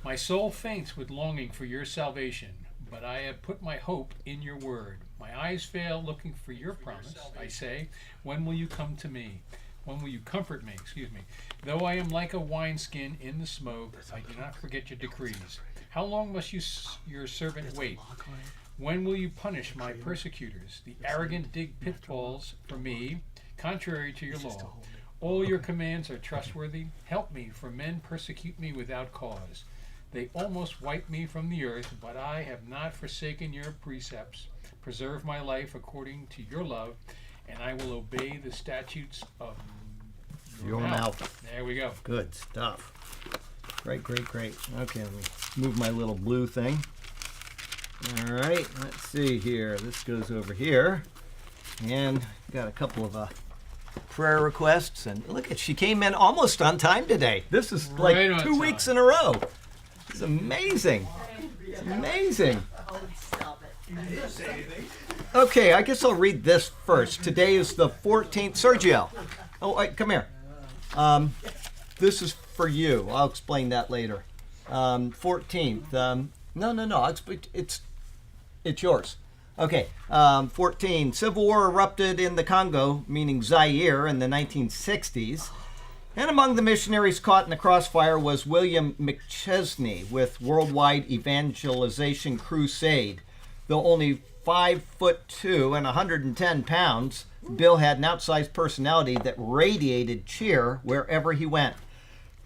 My soul faints with longing for your salvation, but I have put my hope in your word. My eyes fail looking for your promise. I say, when will you come to me? When will you comfort me? Excuse me. Though I am like a wineskin in the smoke, I do not forget your decrees. How long must your servant wait? When will you punish my persecutors? The arrogant dig pitfalls for me, contrary to your law. All your commands are trustworthy. Help me, for men persecute me without cause. They almost wipe me from the earth, but I have not forsaken your precepts. Preserve my life according to your love, and I will obey the statutes of your mouth. There we go. Good stuff. Great, great, great. Okay, let me move my little blue thing. All right, let's see here. This goes over here. And got a couple of prayer requests. And look at, she came in almost on time today. This is like Right on 2 time. weeks in a row. It's amazing. It's amazing. Okay, I guess I'll read this first. Today is the 14th. Sergio. Oh, wait, come here. This is for you. I'll explain that later. 14th. No. It's yours. Okay. 14. Civil war erupted in the Congo, meaning Zaire, in the 1960s. And among the missionaries caught in the crossfire was William McChesney with Worldwide Evangelization Crusade. Though only 5'2" and 110 pounds, Bill had an outsized personality that radiated cheer wherever he went.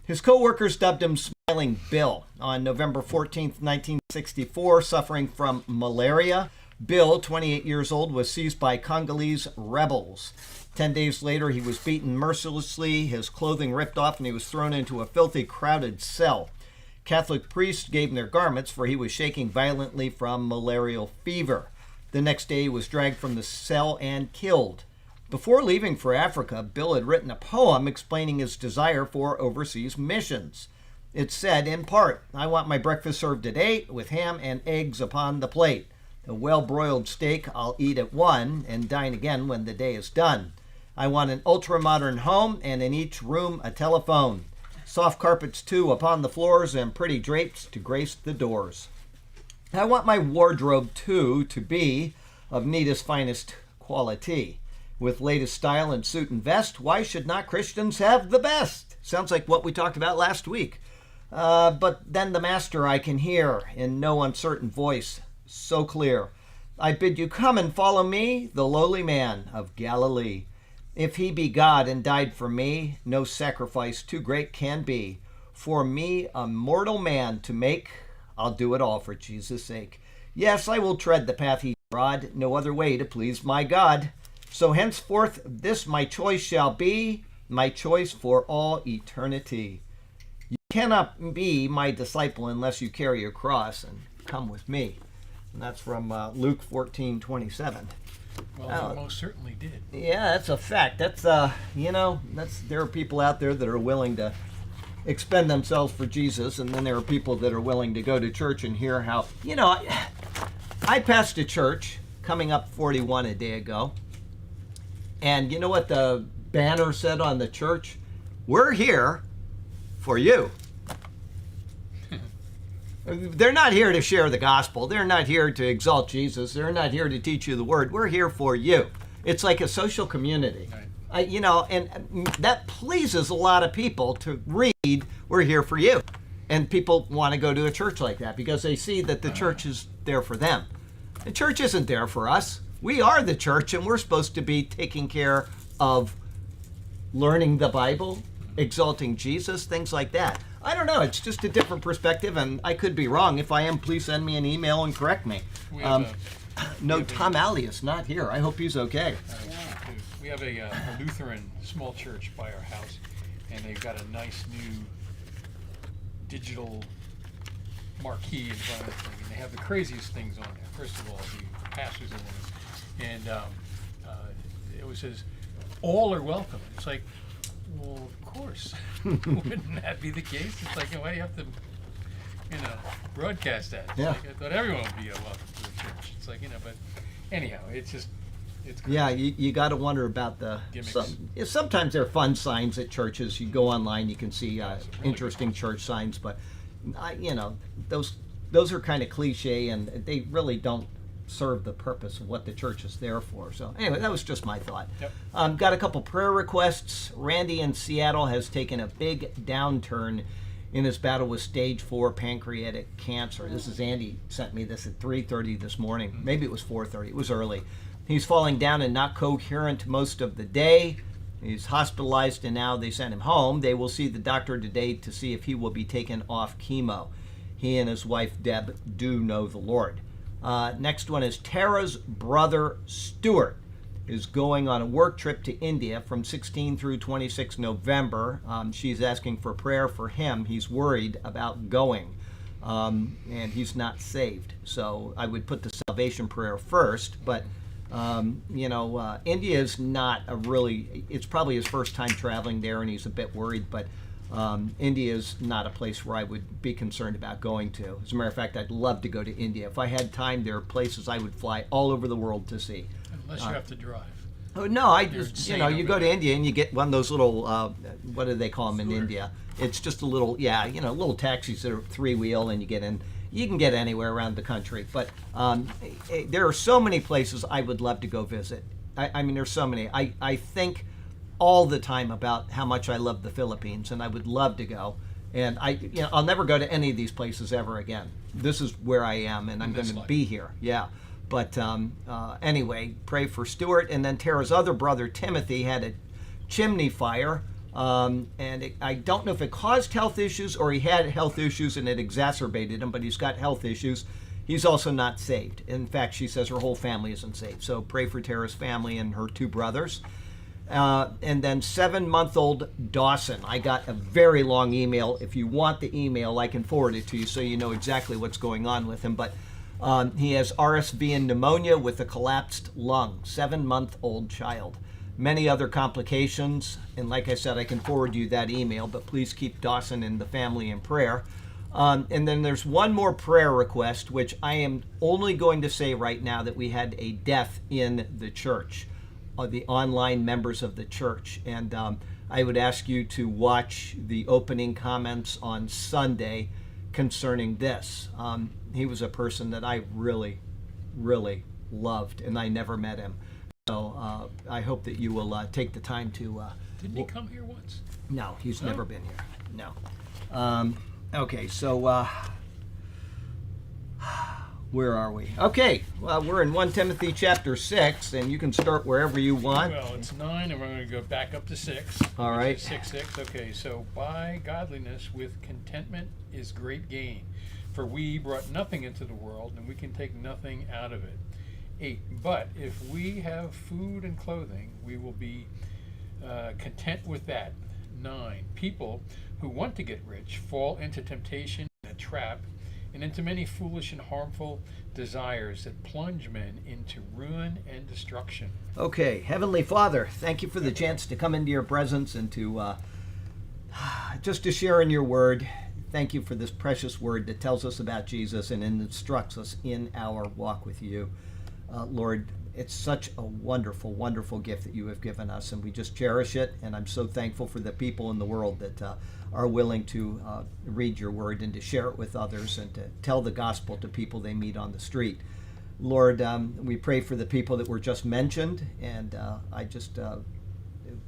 His co-workers dubbed him Smiling Bill. On November 14th, 1964, suffering from malaria, Bill, 28 years old, was seized by Congolese rebels. 10 days later, he was beaten mercilessly, his clothing ripped off, and he was thrown into a filthy, crowded cell. Catholic priests gave him their garments, for he was shaking violently from malarial fever. The next day, he was dragged from the cell and killed. Before leaving for Africa, Bill had written a poem explaining his desire for overseas missions. It said, in part, I want my breakfast served at 8 with ham and eggs upon the plate. A well-broiled steak I'll eat at 1 and dine again when the day is done. I want an ultra-modern home and in each room a telephone. Soft carpets, too, upon the floors and pretty drapes to grace the doors. I want my wardrobe, too, to be of neatest, finest quality. With latest style and suit and vest, why should not Christians have the best? Sounds like what we talked about last week. But then the Master I can hear in no uncertain voice, so clear. I bid you come and follow me, the lowly man of Galilee. If he be God and died for me, no sacrifice too great can be. For me, a mortal man to make, I'll do it all for Jesus' sake. Yes, I will tread the path he trod, no other way to please my God. So henceforth this my choice shall be, my choice for all eternity. You cannot be my disciple unless you carry your cross and come with me. And that's from Luke 14:27. Well, he most certainly did. Yeah, that's a fact. That's there are people out there that are willing to expend themselves for Jesus, and then there are people that are willing to go to church and hear how, I passed a church coming up 41 a day ago, and you know what the banner said on the church? We're here for you. They're not here to share the gospel. They're not here to exalt Jesus. They're not here to teach you the word. We're here for you. It's like a social community. Right. And that pleases a lot of people to read, we're here for you. And people want to go to a church like that because they see that the church is there for them. The church isn't there for us. We are the church, and we're supposed to be taking care of learning the Bible, exalting Jesus, things like that. I don't know. It's just a different perspective, and I could be wrong. If I am, please send me an email and correct me. Tom Alley is not here. I hope he's okay. We have a Lutheran small church by our house, and they've got a nice new digital marquee in front of the thing, and they have the craziest things on there. First of all, the pastors and women, and it says, "All are welcome." It's like, well, of course. Wouldn't that be the case? It's like, why do you have to, broadcast that? It's Yeah. like, I thought everyone would be welcome to the church. It's like, but anyhow, it's crazy. Yeah, you got to wonder about the Gimmicks. sometimes there are fun signs at churches. You go online, you can see Really interesting church signs, but those are kind of cliche, and they really don't serve the purpose of what the church is there for. So anyway, that was just my thought. Yep. Got a couple prayer requests. Randy in Seattle has taken a big downturn in his battle with stage 4 pancreatic cancer. This is Andy sent me this at 3:30 this morning. Maybe it was 4:30. It was early. He's falling down and not coherent most of the day. He's hospitalized and now they sent him home. They will see the doctor today to see if he will be taken off chemo. He and his wife Deb do know the Lord. Next one is Tara's brother Stuart is going on a work trip to India from 16 through 26 November. She's asking for prayer for him. He's worried about going, and he's not saved. So I would put the salvation prayer first, but India is not it's probably his first time traveling there, and he's a bit worried, but India is not a place where I would be concerned about going to. As a matter of fact, I'd love to go to India. If I had time, there are places I would fly all over the world to see. Unless you have to drive. Oh, no, I They're just, insane you over go to there. India and you get one of those little, what do they call them in India? It's just a little, little taxis that are 3-wheel, and you get in. You can get anywhere around the country, but there are so many places I would love to go visit. I mean, there's so many. I think all the time about how much I love the Philippines, and I would love to go. And I'll never go to any of these places ever again. This is where I am, and I'm going to be here. Yeah. But anyway, pray for Stuart. And then Tara's other brother, Timothy, had a chimney fire. I don't know if it caused health issues or he had health issues and it exacerbated them, but he's got health issues. He's also not saved. In fact, she says her whole family isn't saved. So pray for Tara's family and her 2 brothers. And then 7-month-old Dawson. I got a very long email. If you want the email, I can forward it to you so you know exactly what's going on with him. But he has RSV and pneumonia with a collapsed lung. 7-month-old child. Many other complications. And like I said, I can forward you that email, but please keep Dawson and the family in prayer. And then there's one more prayer request, which I am only going to say right now that we had a death in the church. The online members of the church, and I would ask you to watch the opening comments on Sunday concerning this. He was a person that I really, really loved, and I never met him. So I hope that you will take the time to... Didn't he come here once? No, he's never been here. No. Okay, so... where are we? Okay, well, we're in 1 Timothy chapter 6, and you can start wherever you want. Well, it's 9, and we're going to go back up to 6. All right. 6:6. Okay, so by godliness with contentment is great gain. For we brought nothing into the world, and we can take nothing out of it. 8. But if we have food and clothing, we will be content with that. 9. People who want to get rich fall into temptation and a trap, and into many foolish and harmful desires that plunge men into ruin and destruction. Okay, Heavenly Father, thank you for the chance to come into your presence and to just to share in your word. Thank you for this precious word that tells us about Jesus and instructs us in our walk with you. Lord, it's such a wonderful, wonderful gift that you have given us, and we just cherish it. And I'm so thankful for the people in the world that are willing to read your word and to share it with others and to tell the gospel to people they meet on the street. Lord, we pray for the people that were just mentioned, and I just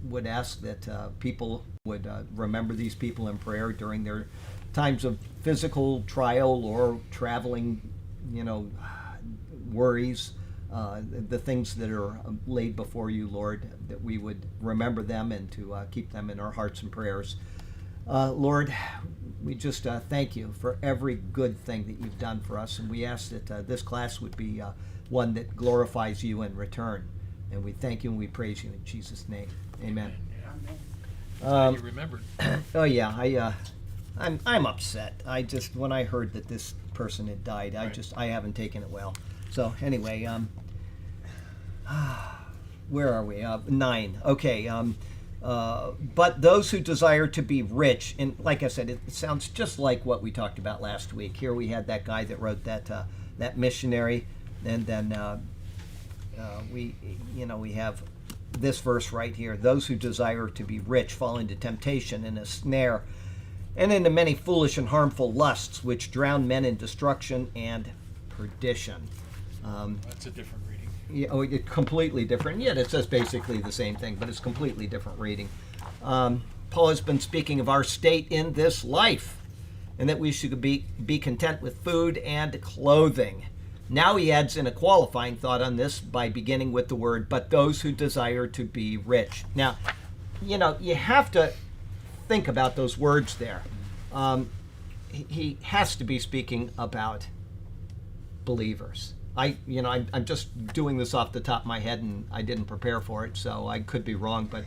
would ask that people would remember these people in prayer during their times of physical trial or traveling, worries. The things that are laid before you, Lord, that we would remember them and to keep them in our hearts and prayers. Lord, we just thank you for every good thing that you've done for us, and we ask that this class would be one that glorifies you in return. And we thank you and we praise you in Jesus' name. Amen. You remembered. Oh yeah, I'm upset. When I heard that this person had died, I haven't taken it well. So anyway, where are we? 9. Okay. But those who desire to be rich, and like I said, it sounds just like what we talked about last week. Here we had that guy that wrote that missionary, and then we have this verse right here: those who desire to be rich fall into temptation and a snare, and into many foolish and harmful lusts, which drown men in destruction and perdition. That's a different reading. Completely different. Yet it says basically the same thing, but it's completely different reading. Paul has been speaking of our state in this life, and that we should be content with food and clothing. Now he adds in a qualifying thought on this by beginning with the word, but those who desire to be rich. Now, you have to think about those words there. He has to be speaking about believers. I'm just doing this off the top of my head, and I didn't prepare for it, so I could be wrong, but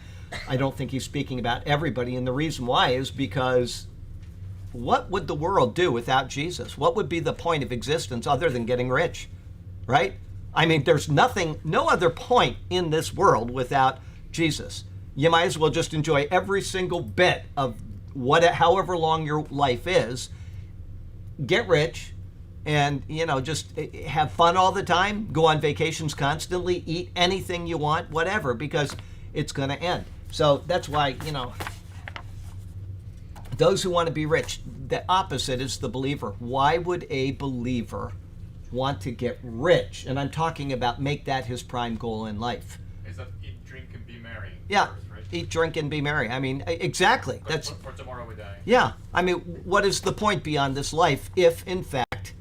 I don't think he's speaking about everybody. And the reason why is because what would the world do without Jesus? What would be the point of existence other than getting rich, right? I mean, there's no other point in this world without Jesus. You might as well just enjoy every single bit of however long your life is, get rich, and just have fun all the time, go on vacations constantly, eat anything you want, whatever, because it's going to end. So that's why, those who want to be rich, the opposite is the believer. Why would a believer want to get rich? And I'm talking about make that his prime goal in life. Is that eat, drink, and be merry? Yeah, first, right? Eat, drink, and be merry. I mean, exactly. That's for tomorrow we die. Yeah, I mean, what is the point beyond this life if, in fact,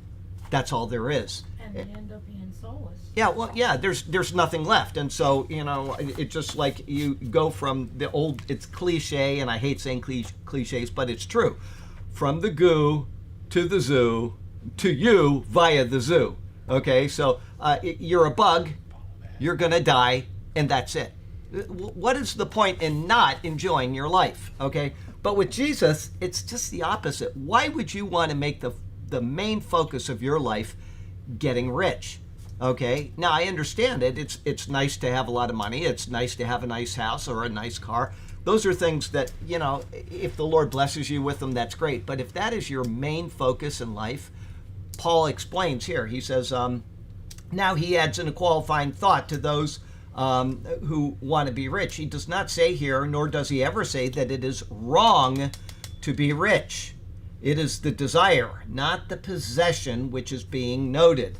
that's all there is? And they end up being soulless. Yeah, well, yeah, there's nothing left. And so, it's just like you go from the old, it's cliche, and I hate saying cliches, but it's true. From the goo to the zoo to you via the zoo. Okay, so you're a bug, you're going to die, and that's it. What is the point in not enjoying your life? Okay, but with Jesus, it's just the opposite. Why would you want to make the main focus of your life getting rich? Okay, now I understand it. It's nice to have a lot of money. It's nice to have a nice house or a nice car. Those are things that, if the Lord blesses you with them, that's great. But if that is your main focus in life, Paul explains here. He says, now he adds in a qualifying thought to those who want to be rich. He does not say here, nor does he ever say, that it is wrong to be rich. It is the desire, not the possession, which is being noted.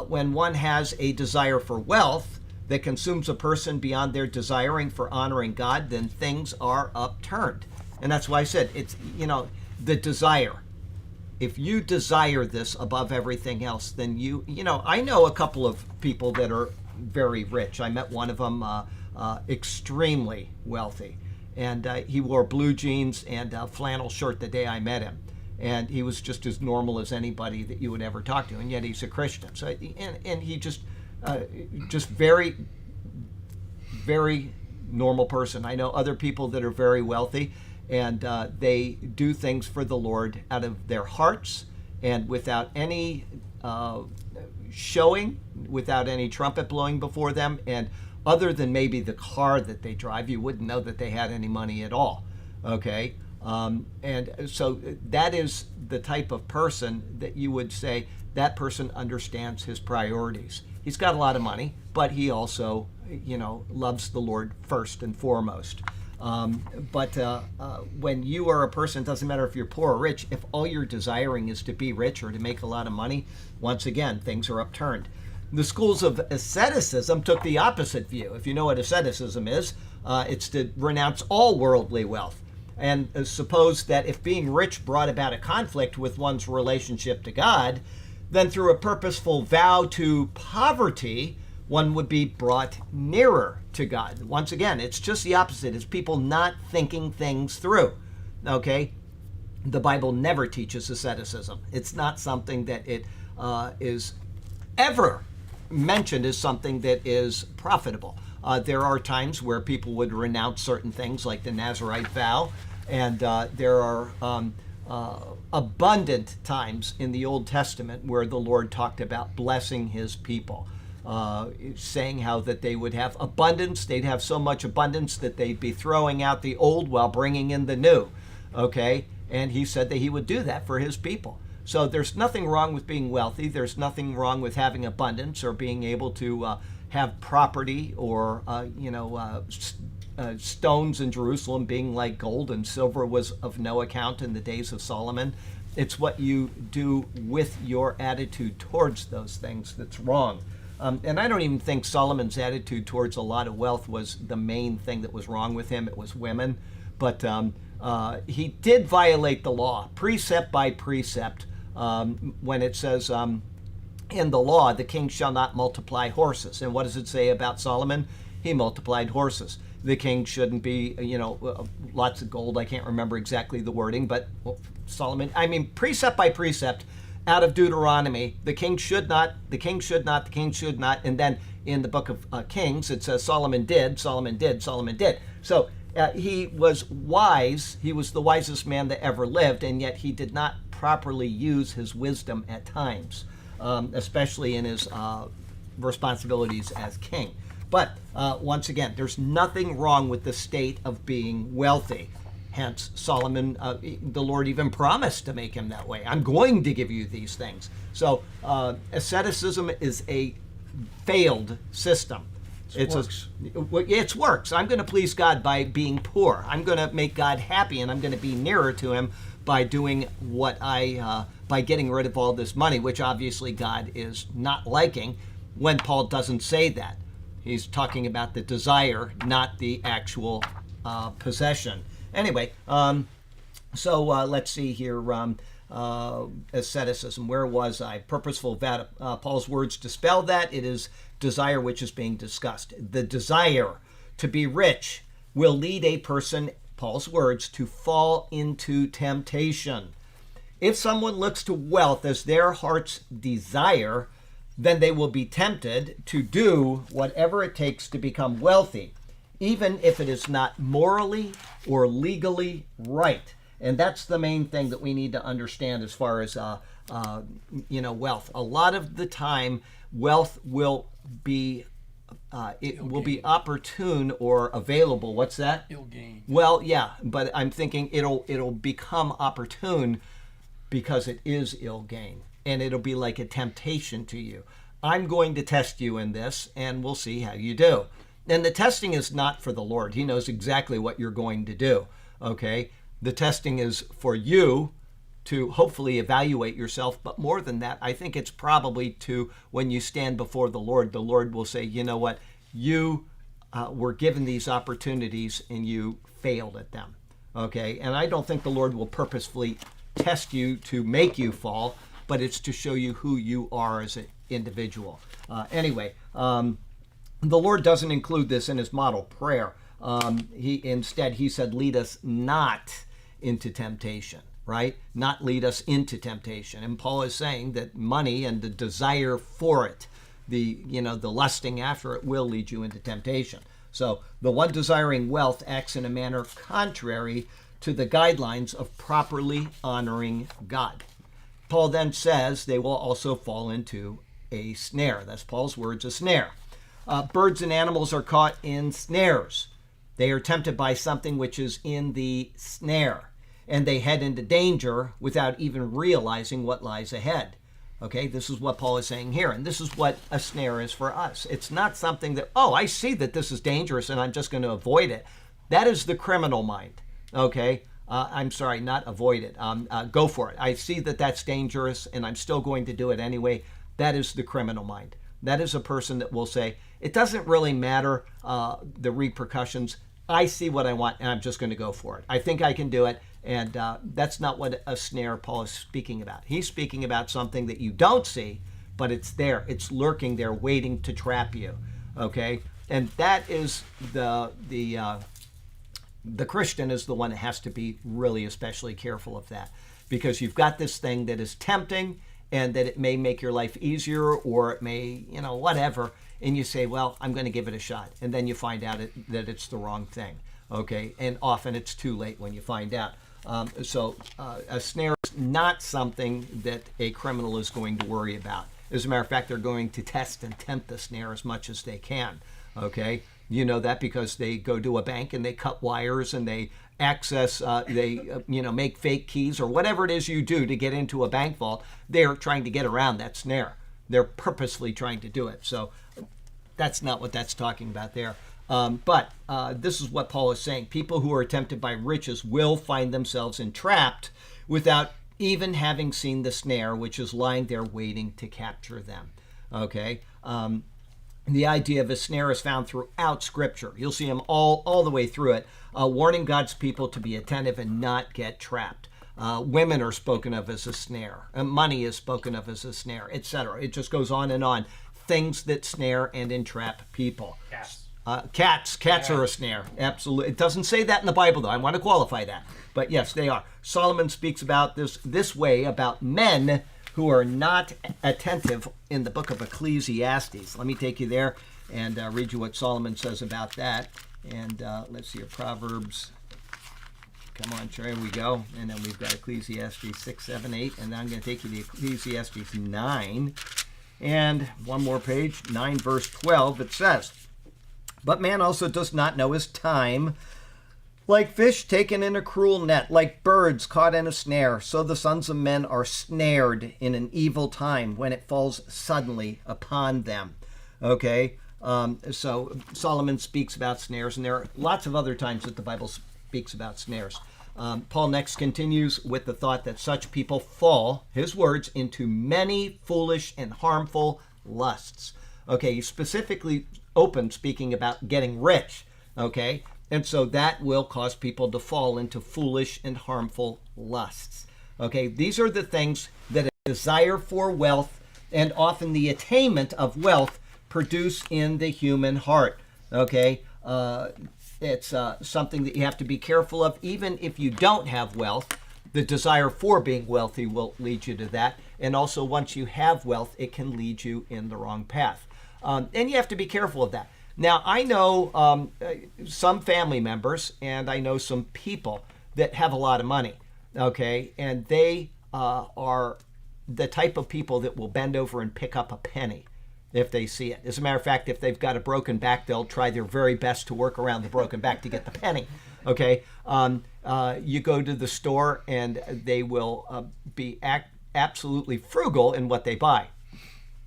When one has a desire for wealth that consumes a person beyond their desiring for honoring God, then things are upturned. And that's why I said it's, the desire. If you desire this above everything else, then I know a couple of people that are very rich. I met one of them, extremely wealthy. And he wore blue jeans and a flannel shirt the day I met him. And he was just as normal as anybody that you would ever talk to, and yet he's a Christian. So, and he just very, very normal person. I know other people that are very wealthy, and they do things for the Lord out of their hearts and without any showing, without any trumpet blowing before them, and other than maybe the car that they drive, you wouldn't know that they had any money at all. Okay. And so that is the type of person that you would say that person understands his priorities. He's got a lot of money, but he also, loves the Lord first and foremost. But when you are a person, it doesn't matter if you're poor or rich, if all you're desiring is to be rich or to make a lot of money, once again, things are upturned. The schools of asceticism took the opposite view. If you know what asceticism is, it's to renounce all worldly wealth. And suppose that if being rich brought about a conflict with one's relationship to God, then through a purposeful vow to poverty, one would be brought nearer to God. Once again, it's just the opposite. It's people not thinking things through. Okay? The Bible never teaches asceticism. It's not something that it is ever mentioned as something that is profitable. There are times where people would renounce certain things like the Nazirite vow, and there are abundant times in the Old Testament where the Lord talked about blessing his people, saying how that they would have abundance, they'd have so much abundance that they'd be throwing out the old while bringing in the new, okay? And he said that he would do that for his people. So there's nothing wrong with being wealthy, there's nothing wrong with having abundance or being able to have property or stones in Jerusalem being like gold and silver was of no account in the days of Solomon. It's what you do with your attitude towards those things that's wrong. And I don't even think Solomon's attitude towards a lot of wealth was the main thing that was wrong with him. It was women. But he did violate the law, precept by precept, when it says in the law, the king shall not multiply horses. And what does it say about Solomon? He multiplied horses. The king shouldn't be, lots of gold. I can't remember exactly the wording, but Solomon, precept by precept, out of Deuteronomy, the king should not, the king should not, the king should not. And then in the book of Kings, it says Solomon did, Solomon did, Solomon did. So he was wise. He was the wisest man that ever lived, and yet he did not properly use his wisdom at times, especially in his responsibilities as king. But once again, there's nothing wrong with the state of being wealthy. Hence, Solomon, the Lord even promised to make him that way. I'm going to give you these things. So asceticism is a failed system. It works. I'm going to please God by being poor. I'm going to make God happy, and I'm going to be nearer to him by doing by getting rid of all this money, which obviously God is not liking when Paul doesn't say that. He's talking about the desire, not the actual possession. Anyway, so let's see here. Asceticism, where was I? Purposeful vow. Paul's words dispel that. It is desire which is being discussed. The desire to be rich will lead a person, Paul's words, to fall into temptation. If someone looks to wealth as their heart's desire, then they will be tempted to do whatever it takes to become wealthy, even if it is not morally or legally right. And that's the main thing that we need to understand as far as wealth. A lot of the time, wealth will be will be opportune or available. What's that? Ill gain. Well, yeah, but I'm thinking it'll become opportune because it is ill gain, and it'll be like a temptation to you. I'm going to test you in this, and we'll see how you do. And the testing is not for the Lord. He knows exactly what you're going to do, okay? The testing is for you to hopefully evaluate yourself, but more than that, I think it's probably to, when you stand before the Lord will say, you know what, you were given these opportunities and you failed at them, okay? And I don't think the Lord will purposefully test you to make you fall, but it's to show you who you are as an individual. Anyway, the Lord doesn't include this in his model prayer. Instead, he said, lead us not into temptation, right? Not lead us into temptation. And Paul is saying that money and the desire for it, the lusting after it will lead you into temptation. So the one desiring wealth acts in a manner contrary to the guidelines of properly honoring God. Paul then says they will also fall into a snare. That's Paul's words, a snare. Birds and animals are caught in snares. They are tempted by something which is in the snare, and they head into danger without even realizing what lies ahead. Okay, this is what Paul is saying here, and this is what a snare is for us. It's not something that, I see that this is dangerous and I'm just going to avoid it. That is the criminal mind, okay? I'm sorry, not avoid it. Go for it. I see that that's dangerous and I'm still going to do it anyway. That is the criminal mind. That is a person that will say, it doesn't really matter the repercussions. I see what I want and I'm just going to go for it. I think I can do it. And that's not what a snare Paul is speaking about. He's speaking about something that you don't see, but it's there. It's lurking there, waiting to trap you. Okay? And that is the Christian is the one that has to be really especially careful of that, because you've got this thing that is tempting and that it may make your life easier, or it may, whatever. And you say, well, I'm going to give it a shot. And then you find out that it's the wrong thing. Okay? And often it's too late when you find out. So a snare is not something that a criminal is going to worry about. As a matter of fact, they're going to test and tempt the snare as much as they can. Okay? You know that because they go to a bank and they cut wires and they access, make fake keys or whatever it is you do to get into a bank vault. They're trying to get around that snare. They're purposely trying to do it. So that's not what that's talking about there. But this is what Paul is saying. People who are tempted by riches will find themselves entrapped without even having seen the snare, which is lying there waiting to capture them. Okay? The idea of a snare is found throughout Scripture. You'll see them all the way through it, warning God's people to be attentive and not get trapped. Women are spoken of as a snare. Money is spoken of as a snare, etc. It just goes on and on. Things that snare and entrap people. Cats are a snare. Absolutely. It doesn't say that in the Bible, though. I want to qualify that. But yes, they are. Solomon speaks about this way about men who are not attentive in the book of Ecclesiastes. Let me take you there and read you what Solomon says about that. And let's see here, Proverbs. Come on, here we go. And then we've got Ecclesiastes 6, 7, 8. And then I'm going to take you to Ecclesiastes 9. And one more page, 9 verse 12. It says, "But man also does not know his time. Like fish taken in a cruel net, like birds caught in a snare, so the sons of men are snared in an evil time when it falls suddenly upon them." Okay, so Solomon speaks about snares, and there are lots of other times that the Bible speaks about snares. Paul next continues with the thought that such people fall, his words, into many foolish and harmful lusts. Okay, he specifically opened speaking about getting rich. Okay, and so that will cause people to fall into foolish and harmful lusts. Okay, these are the things that a desire for wealth and often the attainment of wealth produce in the human heart. Okay, it's something that you have to be careful of. Even if you don't have wealth, the desire for being wealthy will lead you to that. And also, once you have wealth, it can lead you in the wrong path. And you have to be careful of that. Now, I know some family members, and I know some people that have a lot of money, okay? And they are the type of people that will bend over and pick up a penny if they see it. As a matter of fact, if they've got a broken back, they'll try their very best to work around the broken back to get the penny, okay? You go to the store, and they will be absolutely frugal in what they buy,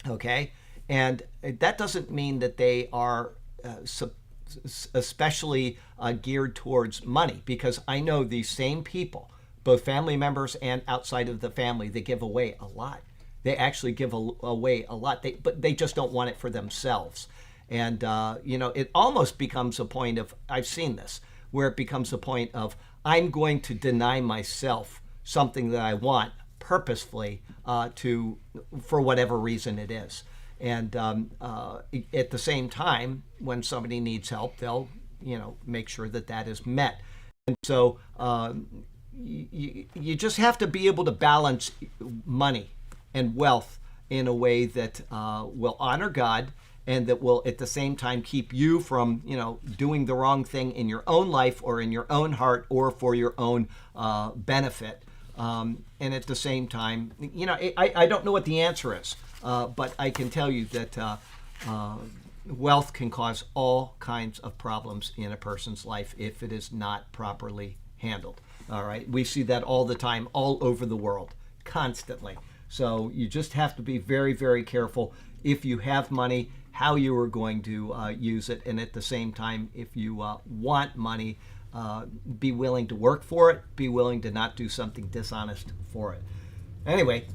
okay? And that doesn't mean that they are especially geared towards money, because I know these same people, both family members and outside of the family, they give away a lot. They actually give away a lot, but they just don't want it for themselves. And, it almost becomes a point of, I've seen this, where it becomes a point of, I'm going to deny myself something that I want purposefully for whatever reason it is. And at the same time, when somebody needs help, they'll, make sure that is met. And so you just have to be able to balance money and wealth in a way that will honor God and that will at the same time keep you from, doing the wrong thing in your own life or in your own heart or for your own benefit. And at the same time, I don't know what the answer is. But I can tell you that wealth can cause all kinds of problems in a person's life if it is not properly handled. All right, we see that all the time, all over the world, constantly. So you just have to be very, very careful if you have money, how you are going to use it, and at the same time, if you want money, be willing to work for it, be willing to not do something dishonest for it. Anyway.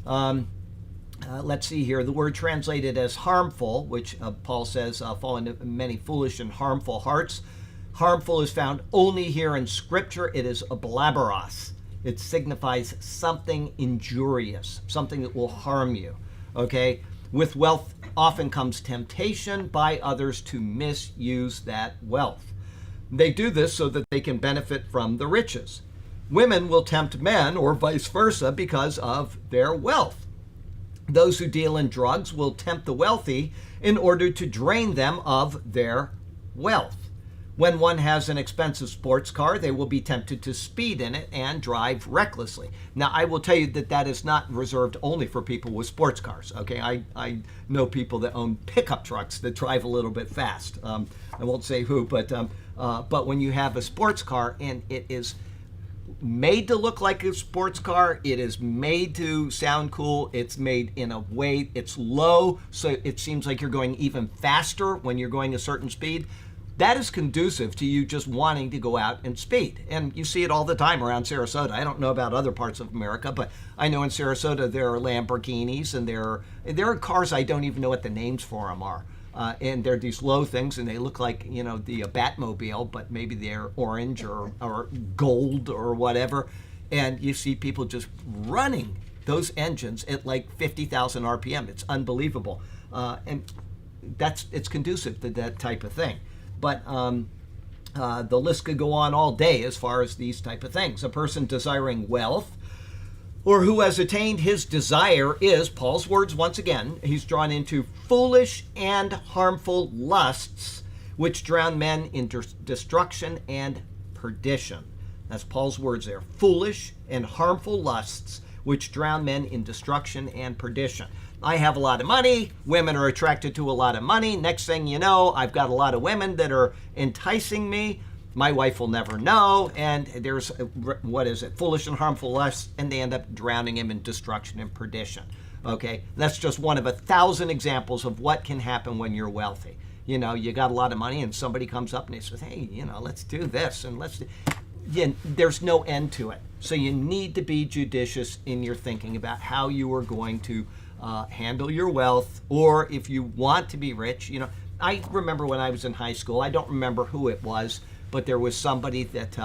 Let's see here. The word translated as harmful, which Paul says fall into many foolish and harmful hearts. Harmful is found only here in Scripture. It is a blabberos. It signifies something injurious, something that will harm you. Okay? With wealth often comes temptation by others to misuse that wealth. They do this so that they can benefit from the riches. Women will tempt men or vice versa because of their wealth. Those who deal in drugs will tempt the wealthy in order to drain them of their wealth. When one has an expensive sports car, they will be tempted to speed in it and drive recklessly. Now, I will tell you that is not reserved only for people with sports cars. Okay, I know people that own pickup trucks that drive a little bit fast. I won't say who, but when you have a sports car and it is made to look like a sports car, it is made to sound cool, it's made in a way, it's low, so it seems like you're going even faster when you're going a certain speed. that is conducive to you just wanting to go out and speed. And you see it all the time around Sarasota. I don't know about other parts of America, but I know in Sarasota there are Lamborghinis, and there are cars I don't even know what the names for them are. And they're these low things, and they look like, you know, the Batmobile, but maybe they're orange or gold or whatever. And you see people just running those engines at like 50,000 RPM. It's unbelievable. And it's conducive to that type of thing. But the list could go on all day as far as these type of things. A person desiring wealth, or who has attained his desire, is, Paul's words once again, he's drawn into foolish and harmful lusts, which drown men in destruction and perdition. That's Paul's words there. Foolish and harmful lusts, which drown men in destruction and perdition. I have a lot of money. Women are attracted to a lot of money. Next thing you know, I've got a lot of women that are enticing me. My wife will never know. And there's, foolish and harmful lusts, and they end up drowning him in destruction and perdition. Okay? That's just one of 1,000 examples of what can happen when you're wealthy. You know, you got a lot of money, and somebody comes up and they says, hey, you know, let's do this, and there's no end to it. So you need to be judicious in your thinking about how you are going to handle your wealth, or if you want to be rich. You know, I remember when I was in high school, I don't remember who it was, but there was somebody that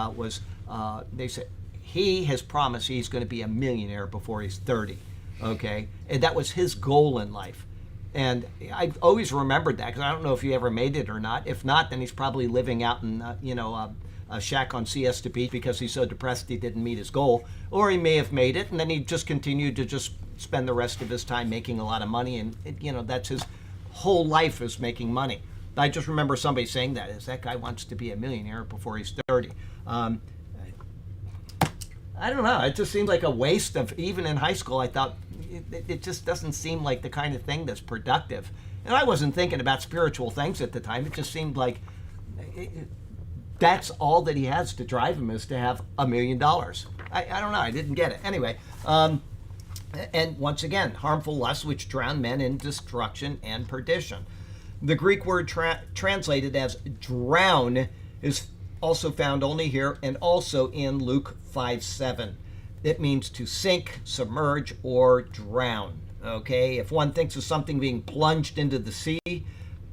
they said, he has promised he's going to be a millionaire before he's 30, okay? And that was his goal in life. And I've always remembered that, because I don't know if he ever made it or not. If not, then he's probably living out in, a shack on Siesta Beach because he's so depressed he didn't meet his goal. Or he may have made it, and then he just continued to just spend the rest of his time making a lot of money, and that's his whole life, is making money. I just remember somebody saying that guy wants to be a millionaire before he's 30. I don't know. It just seemed like a waste of, even in high school, I thought it just doesn't seem like the kind of thing that's productive. And I wasn't thinking about spiritual things at the time. It just seemed like that's all that he has to drive him, is to have $1 million. I don't know. I didn't get it. Anyway, and once again, harmful lusts which drown men in destruction and perdition. The Greek word translated as drown is also found only here and also in Luke 5:7. It means to sink, submerge, or drown. Okay, if one thinks of something being plunged into the sea,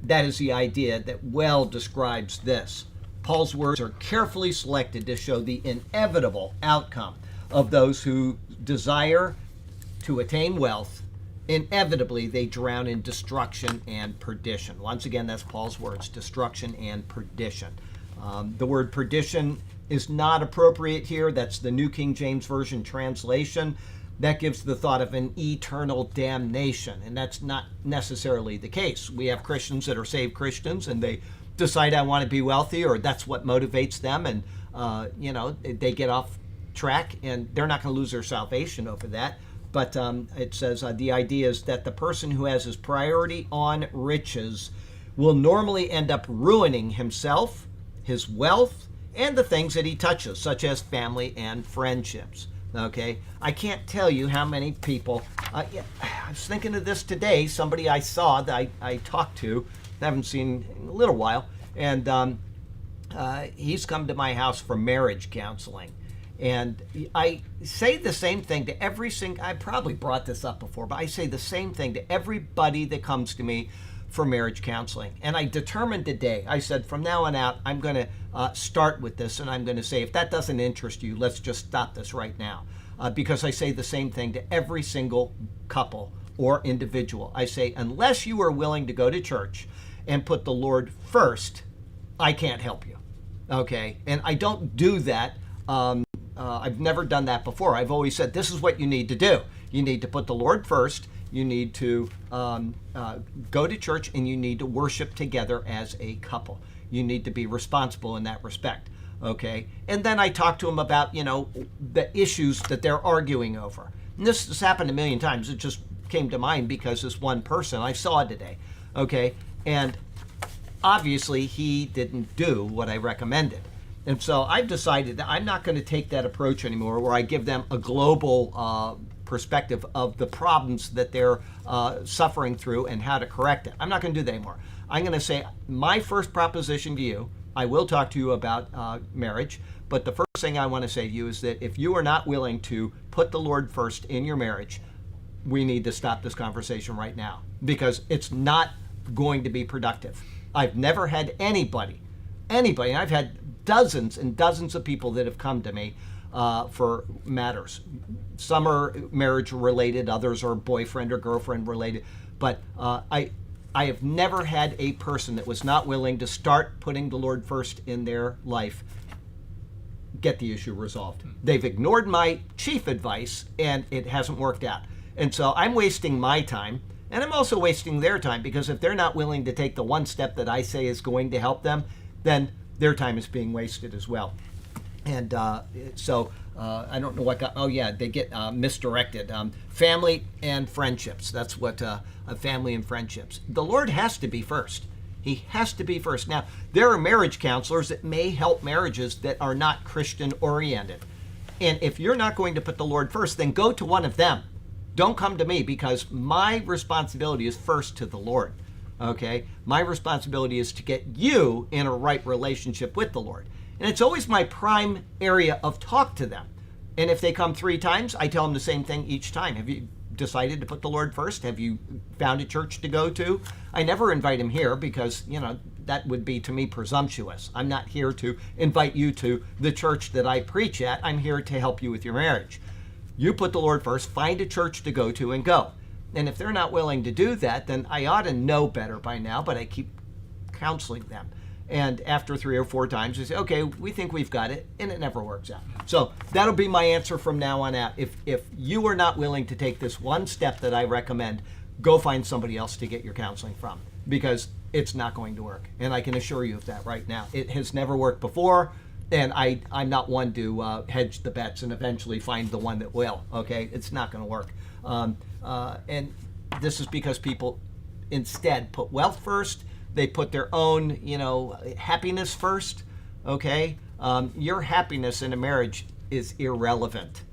that is the idea that well describes this. Paul's words are carefully selected to show the inevitable outcome of those who desire to attain wealth. Inevitably, they drown in destruction and perdition. Once again, that's Paul's words, destruction and perdition. The word perdition is not appropriate here. That's the New King James Version translation. That gives the thought of an eternal damnation, and that's not necessarily the case. We have Christians that are saved Christians, and they decide, I want to be wealthy, or that's what motivates them, and they get off track, and they're not going to lose their salvation over that. But it says the idea is that the person who has his priority on riches will normally end up ruining himself, his wealth, and the things that he touches, such as family and friendships. Okay, I can't tell you how many people. I was thinking of this today. Somebody I saw that I talked to, haven't seen in a little while, and he's come to my house for marriage counseling. And I say the same thing to every single, I probably brought this up before, but I say the same thing to everybody that comes to me for marriage counseling. And I determined today, I said, from now on out, I'm going to start with this, and I'm going to say, if that doesn't interest you, let's just stop this right now. Because I say the same thing to every single couple or individual. I say, unless you are willing to go to church and put the Lord first, I can't help you. Okay? And I don't do that. I've never done that before. I've always said, this is what you need to do. You need to put the Lord first. You need to go to church, and you need to worship together as a couple. You need to be responsible in that respect. Okay? And then I talk to them about, the issues that they're arguing over. And this has happened a million times. It just came to mind because this one person I saw today. Okay? And obviously he didn't do what I recommended. And so I've decided that I'm not going to take that approach anymore, where I give them a global perspective of the problems that they're suffering through and how to correct it. I'm not going to do that anymore. I'm going to say my first proposition to you, I will talk to you about marriage, but the first thing I want to say to you is that if you are not willing to put the Lord first in your marriage, we need to stop this conversation right now because it's not going to be productive. I've never had anybody, and I've had dozens and dozens of people that have come to me for matters. Some are marriage related, others are boyfriend or girlfriend related, but I have never had a person that was not willing to start putting the Lord first in their life get the issue resolved. They've ignored my chief advice and it hasn't worked out. And so I'm wasting my time and I'm also wasting their time because if they're not willing to take the one step that I say is going to help them, then their time is being wasted as well. And so I don't know what got, they get misdirected. Family and friendships. That's what family and friendships. The Lord has to be first. He has to be first. Now, there are marriage counselors that may help marriages that are not Christian oriented. And if you're not going to put the Lord first, then go to one of them. Don't come to me because my responsibility is first to the Lord. Okay? My responsibility is to get you in a right relationship with the Lord. And it's always my prime area of talk to them. And if they come 3 times, I tell them the same thing each time. Have you decided to put the Lord first? Have you found a church to go to? I never invite them here because, that would be to me presumptuous. I'm not here to invite you to the church that I preach at. I'm here to help you with your marriage. You put the Lord first, find a church to go to and go. And if they're not willing to do that, then I ought to know better by now, but I keep counseling them. And after 3 or 4 times, they say, okay, we think we've got it, and it never works out. So that'll be my answer from now on out. If you are not willing to take this one step that I recommend, go find somebody else to get your counseling from, because it's not going to work. And I can assure you of that right now. It has never worked before, and I'm not one to hedge the bets and eventually find the one that will, okay? It's not going to work. And this is because people instead put wealth first. They put their own, happiness first, okay? Your happiness in a marriage is irrelevant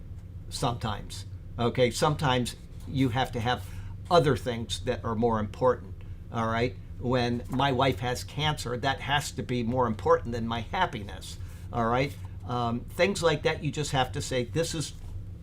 sometimes, okay? Sometimes you have to have other things that are more important, all right? When my wife has cancer, that has to be more important than my happiness, all right? Things like that, you just have to say, this is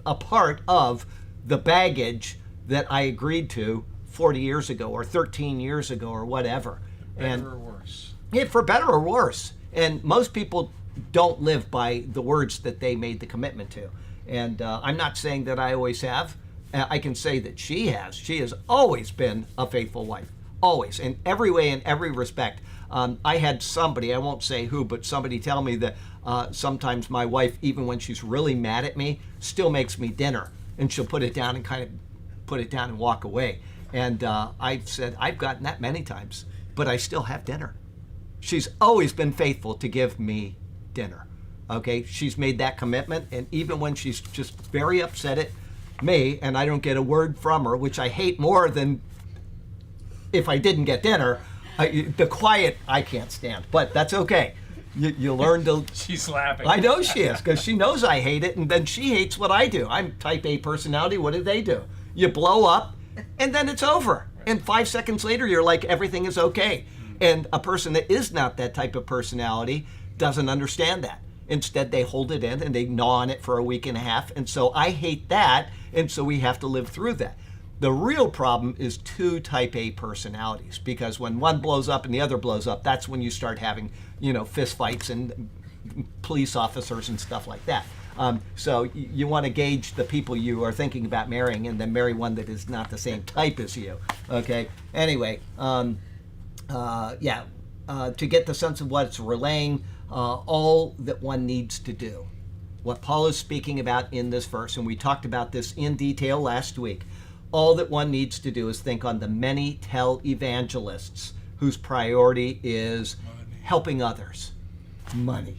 a part of the baggage that I agreed to 40 years ago or 13 years ago or whatever. Better or worse. Yeah, for better or worse. And most people don't live by the words that they made the commitment to. And I'm not saying that I always have. I can say that she has. She has always been a faithful wife. Always. In every way, in every respect. I had somebody, I won't say who, but somebody tell me that sometimes my wife, even when she's really mad at me, still makes me dinner. And she'll put it down and kind of put it down and walk away. And I said, I've gotten that many times, but I still have dinner. She's always been faithful to give me dinner. Okay, she's made that commitment, and even when she's just very upset at me and I don't get a word from her, which I hate more than if I didn't get dinner, the quiet I can't stand, but that's okay. You learn to... She's laughing. I know she is, because she knows I hate it, and then she hates what I do. I'm type A personality. What do they do? You blow up, and then it's over. And 5 seconds later, you're like, everything is okay. And a person that is not that type of personality doesn't understand that. Instead, they hold it in and they gnaw on it for a week and a half. And so I hate that, and so we have to live through that. The real problem is 2 type A personalities, because when one blows up and the other blows up, that's when you start having, fist fights and police officers and stuff like that. So you want to gauge the people you are thinking about marrying and then marry one that is not the same type as you. Okay. Anyway, to get the sense of what it's relaying, all that one needs to do. What Paul is speaking about in this verse, and we talked about this in detail last week, all that one needs to do is think on the many televangelists whose priority is helping others. Money.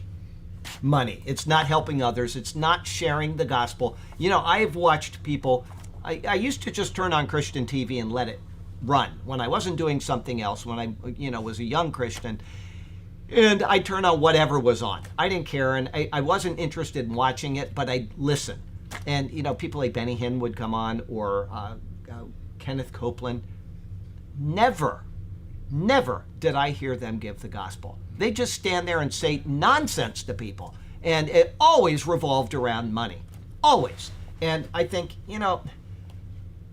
It's not helping others. It's not sharing the gospel. I've watched people, I used to just turn on Christian TV and let it run when I wasn't doing something else, when I was a young Christian, and I'd turn on whatever was on. I didn't care, and I wasn't interested in watching it, but I'd listen. And, people like Benny Hinn would come on, or Kenneth Copeland. Never did I hear them give the gospel. They just stand there and say nonsense to people. And it always revolved around money. Always. And I think,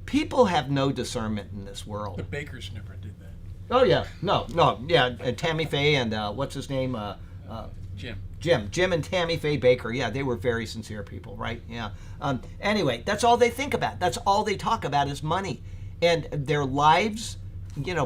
people have no discernment in this world. The bakers never did that. Oh, yeah. No. Yeah, and Tammy Faye and what's his name? Jim and Tammy Faye Baker. Yeah, they were very sincere people, right? Yeah. Anyway, that's all they think about. That's all they talk about is money. And their lives,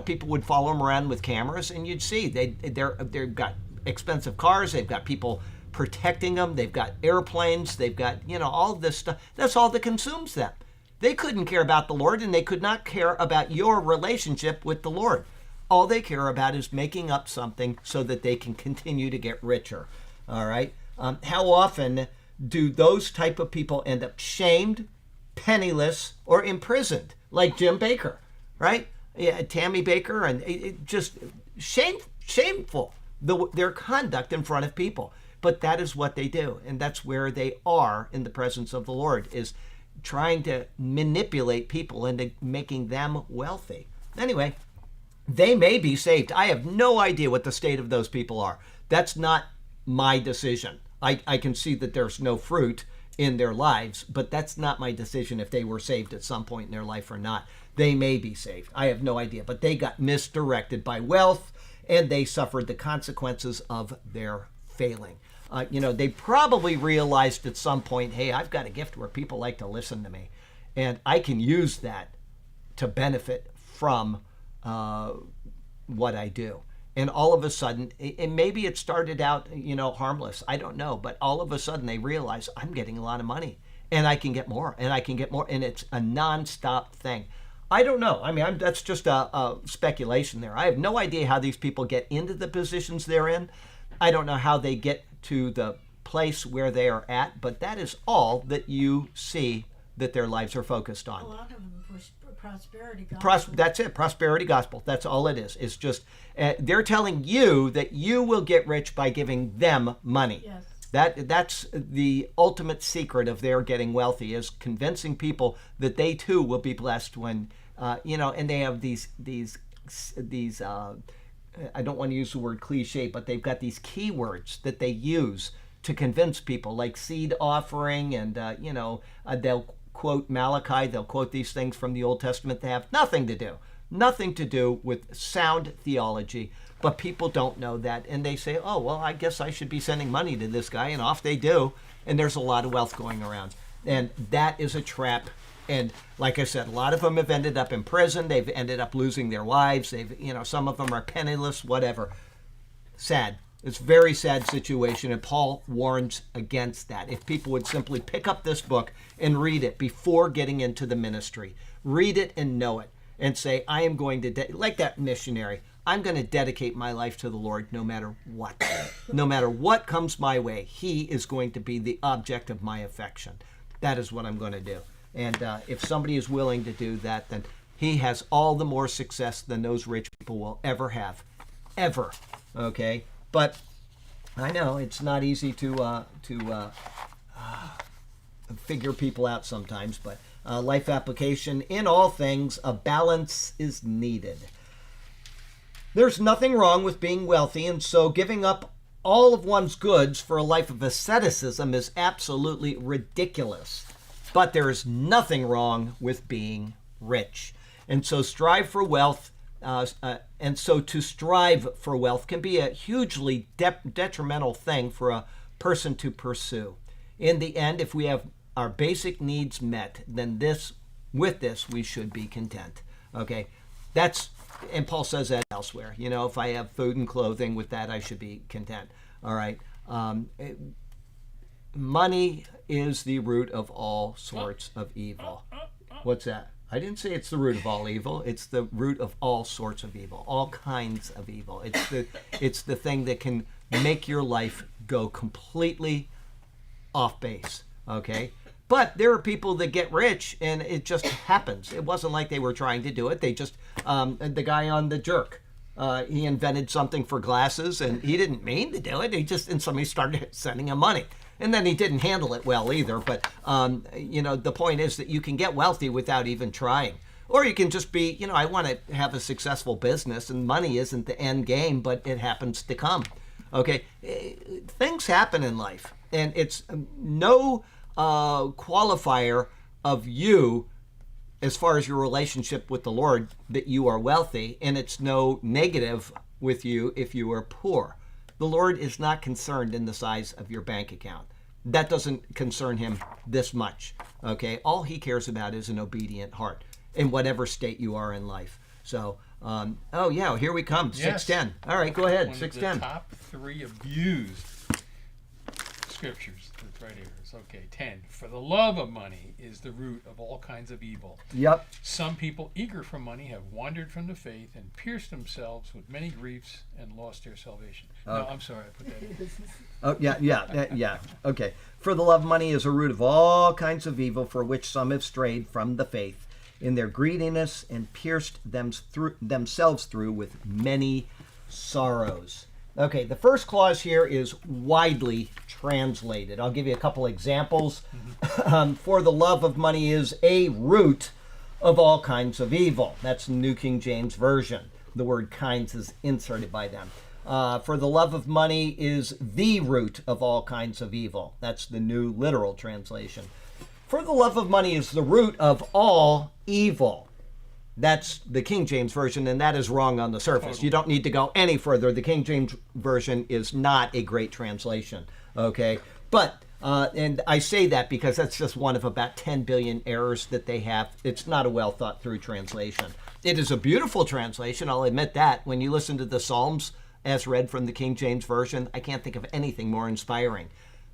people would follow them around with cameras, and you'd see they've got expensive cars. They've got people protecting them. They've got airplanes. They've got, all this stuff. That's all that consumes them. They couldn't care about the Lord, and they could not care about your relationship with the Lord. All they care about is making up something so that they can continue to get richer. All right? How often do those type of people end up shamed, penniless, or imprisoned, like Jim Baker, right? Yeah, Tammy Baker, and it just shameful, their conduct in front of people. But that is what they do, and that's where they are in the presence of the Lord, is trying to manipulate people into making them wealthy. Anyway, they may be saved. I have no idea what the state of those people are. That's not my decision. I can see that there's no fruit in their lives, but that's not my decision if they were saved at some point in their life or not. They may be saved. I have no idea, but they got misdirected by wealth, and they suffered the consequences of their failing. They probably realized at some point, hey, I've got a gift where people like to listen to me, and I can use that to benefit from what I do. And all of a sudden, and maybe it started out, harmless. I don't know. But all of a sudden they realize I'm getting a lot of money, and I can get more, and I can get more. And it's a nonstop thing. I don't know. I mean, that's just a speculation there. I have no idea how these people get into the positions they're in. I don't know how they get to the place where they are at. But that is all that you see that their lives are focused on. A lot of them push prosperity gospel. That's it, prosperity gospel. That's all it is. It's just they're telling you that you will get rich by giving them money. Yes. That's the ultimate secret of their getting wealthy, is convincing people that they too will be blessed when, and they have these I don't want to use the word cliche, but they've got these keywords that they use to convince people, like seed offering, and they'll quote Malachi, they'll quote these things from the Old Testament. They have nothing to do with sound theology, but people don't know that, and they say, oh, well, I guess I should be sending money to this guy, and off they do, and there's a lot of wealth going around, and that is a trap. And like I said, a lot of them have ended up in prison. They've ended up losing their wives. Some of them are penniless, whatever. Sad. It's a very sad situation, and Paul warns against that. If people would simply pick up this book and read it before getting into the ministry, read it and know it, and say, I am going to, like that missionary, I'm going to dedicate my life to the Lord no matter what. No matter what comes my way, He is going to be the object of my affection. That is what I'm going to do. And if somebody is willing to do that, then he has all the more success than those rich people will ever have. Ever. Okay? But I know it's not easy to figure people out sometimes, but life application: in all things, a balance is needed. There's nothing wrong with being wealthy, and so giving up all of one's goods for a life of asceticism is absolutely ridiculous. But there is nothing wrong with being rich. And so strive for wealth. And so to strive for wealth can be a hugely detrimental thing for a person to pursue. In the end, if we have our basic needs met, then with this we should be content. Okay? And Paul says that elsewhere. If I have food and clothing, with that I should be content. All right? Money is the root of all sorts of evil. What's that? I didn't say it's the root of all evil. It's the root of all sorts of evil, all kinds of evil. It's the thing that can make your life go completely off base. Okay? But there are people that get rich and it just happens. It wasn't like they were trying to do it. They just, the guy on The Jerk, he invented something for glasses and he didn't mean to do it. And somebody started sending him money. And then he didn't handle it well either. But, the point is that you can get wealthy without even trying. Or you can just be, I want to have a successful business, and money isn't the end game, but it happens to come. Okay? Things happen in life. And it's no qualifier of you as far as your relationship with the Lord that you are wealthy, and it's no negative with you if you are poor. The Lord is not concerned in the size of your bank account. That doesn't concern him this much. Okay? All he cares about is an obedient heart in whatever state you are in life. So, here we come. Yes. 610. All right, go ahead. One 610. of the top 3 abused scriptures. That's right here. It's okay. 10. For the love of money is the root of all kinds of evil. Yep. Some people eager for money have wandered from the faith and pierced themselves with many griefs and lost their salvation. No, I'm sorry, I put that in. Oh, yeah. Okay. For the love of money is a root of all kinds of evil, for which some have strayed from the faith in their greediness and pierced themselves through with many sorrows. Okay, the first clause here is widely translated. I'll give you a couple examples. For the love of money is a root of all kinds of evil. That's New King James Version. The word kinds is inserted by them. For the love of money is the root of all kinds of evil. That's the New Literal Translation. For the love of money is the root of all evil. That's the King James Version, and that is wrong on the surface. Totally. You don't need to go any further. The King James Version is not a great translation, okay? But, and I say that because that's just one of about 10 billion errors that they have. It's not a well thought through translation. It is a beautiful translation, I'll admit that. When you listen to the Psalms as read from the King James Version, I can't think of anything more inspiring.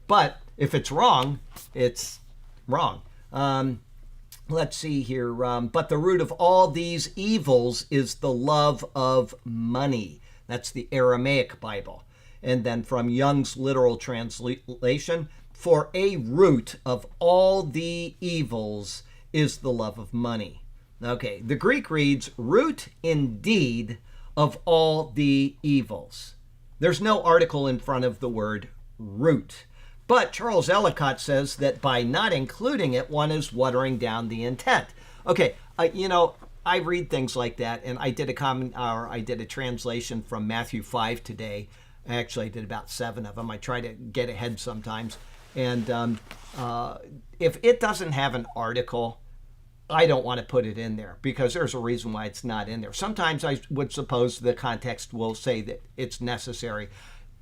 But if it's wrong, it's wrong. Let's see here. But the root of all these evils is the love of money. That's the Aramaic Bible. And then from Young's literal translation, for a root of all the evils is the love of money. Okay, the Greek reads, root indeed of all the evils. There's no article in front of the word root. But Charles Ellicott says that by not including it, one is watering down the intent. Okay, I read things like that, and I did a translation from Matthew 5 today. Actually, I did about 7 of them. I try to get ahead sometimes. And if it doesn't have an article, I don't want to put it in there because there's a reason why it's not in there. Sometimes I would suppose the context will say that it's necessary.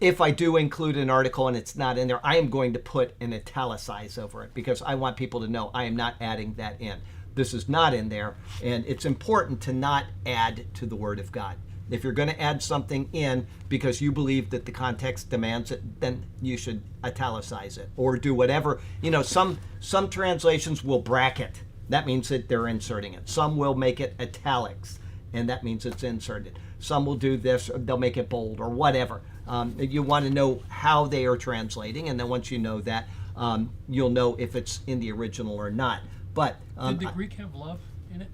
If I do include an article and it's not in there, I am going to put an italicize over it because I want people to know I am not adding that in. This is not in there, and it's important to not add to the Word of God. If you're going to add something in because you believe that the context demands it, then you should italicize it or do whatever. Some translations will bracket. That means that they're inserting it. Some will make it italics, and that means it's inserted. Some will do this, or they'll make it bold or whatever. You want to know how they are translating, and then once you know that, you'll know if it's in the original or not. But did the Greek have love in it?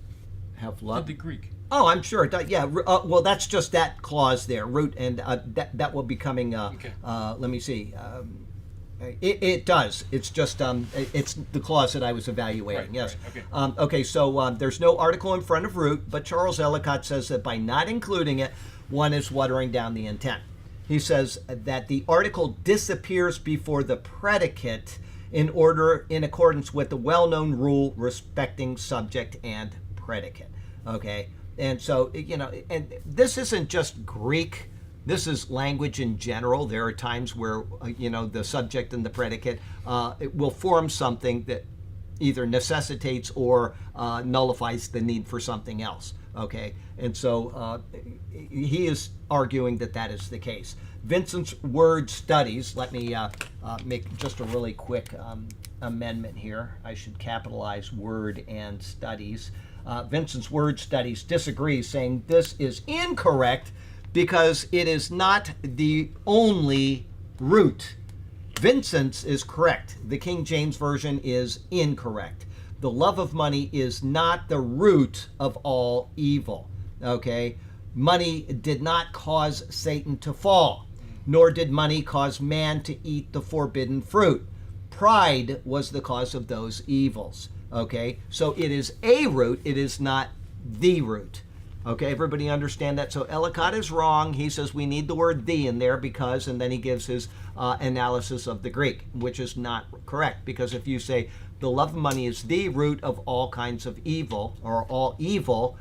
Have love? Did the Greek? Oh, I'm sure. Yeah. Well, that's just that clause there, root, and that will be coming. Okay. Let me see. It does. It's just it's the clause that I was evaluating. Right, yes. right, okay. Okay. So there's no article in front of root, but Charles Ellicott says that by not including it, one is watering down the intent. He says that the article disappears before the predicate in accordance with the well-known rule respecting subject and predicate. Okay. And so, and this isn't just Greek. This is language in general. There are times where, the subject and the predicate it will form something that either necessitates or nullifies the need for something else. Okay, and so he is arguing that is the case. Vincent's Word Studies, let me make just a really quick amendment here. I should capitalize Word and Studies. Vincent's Word Studies disagrees, saying this is incorrect because it is not the only root. Vincent's is correct. The King James Version is incorrect. The love of money is not the root of all evil. Okay? Money did not cause Satan to fall, nor did money cause man to eat the forbidden fruit. pride was the cause of those evils. Okay, so it is a root, it is not the root. Okay, everybody understand that? So Ellicott is wrong. He says we need the word the in there because, and then he gives his analysis of the Greek, which is not correct. Because if you say the love of money is the root of all kinds of evil, or all evil,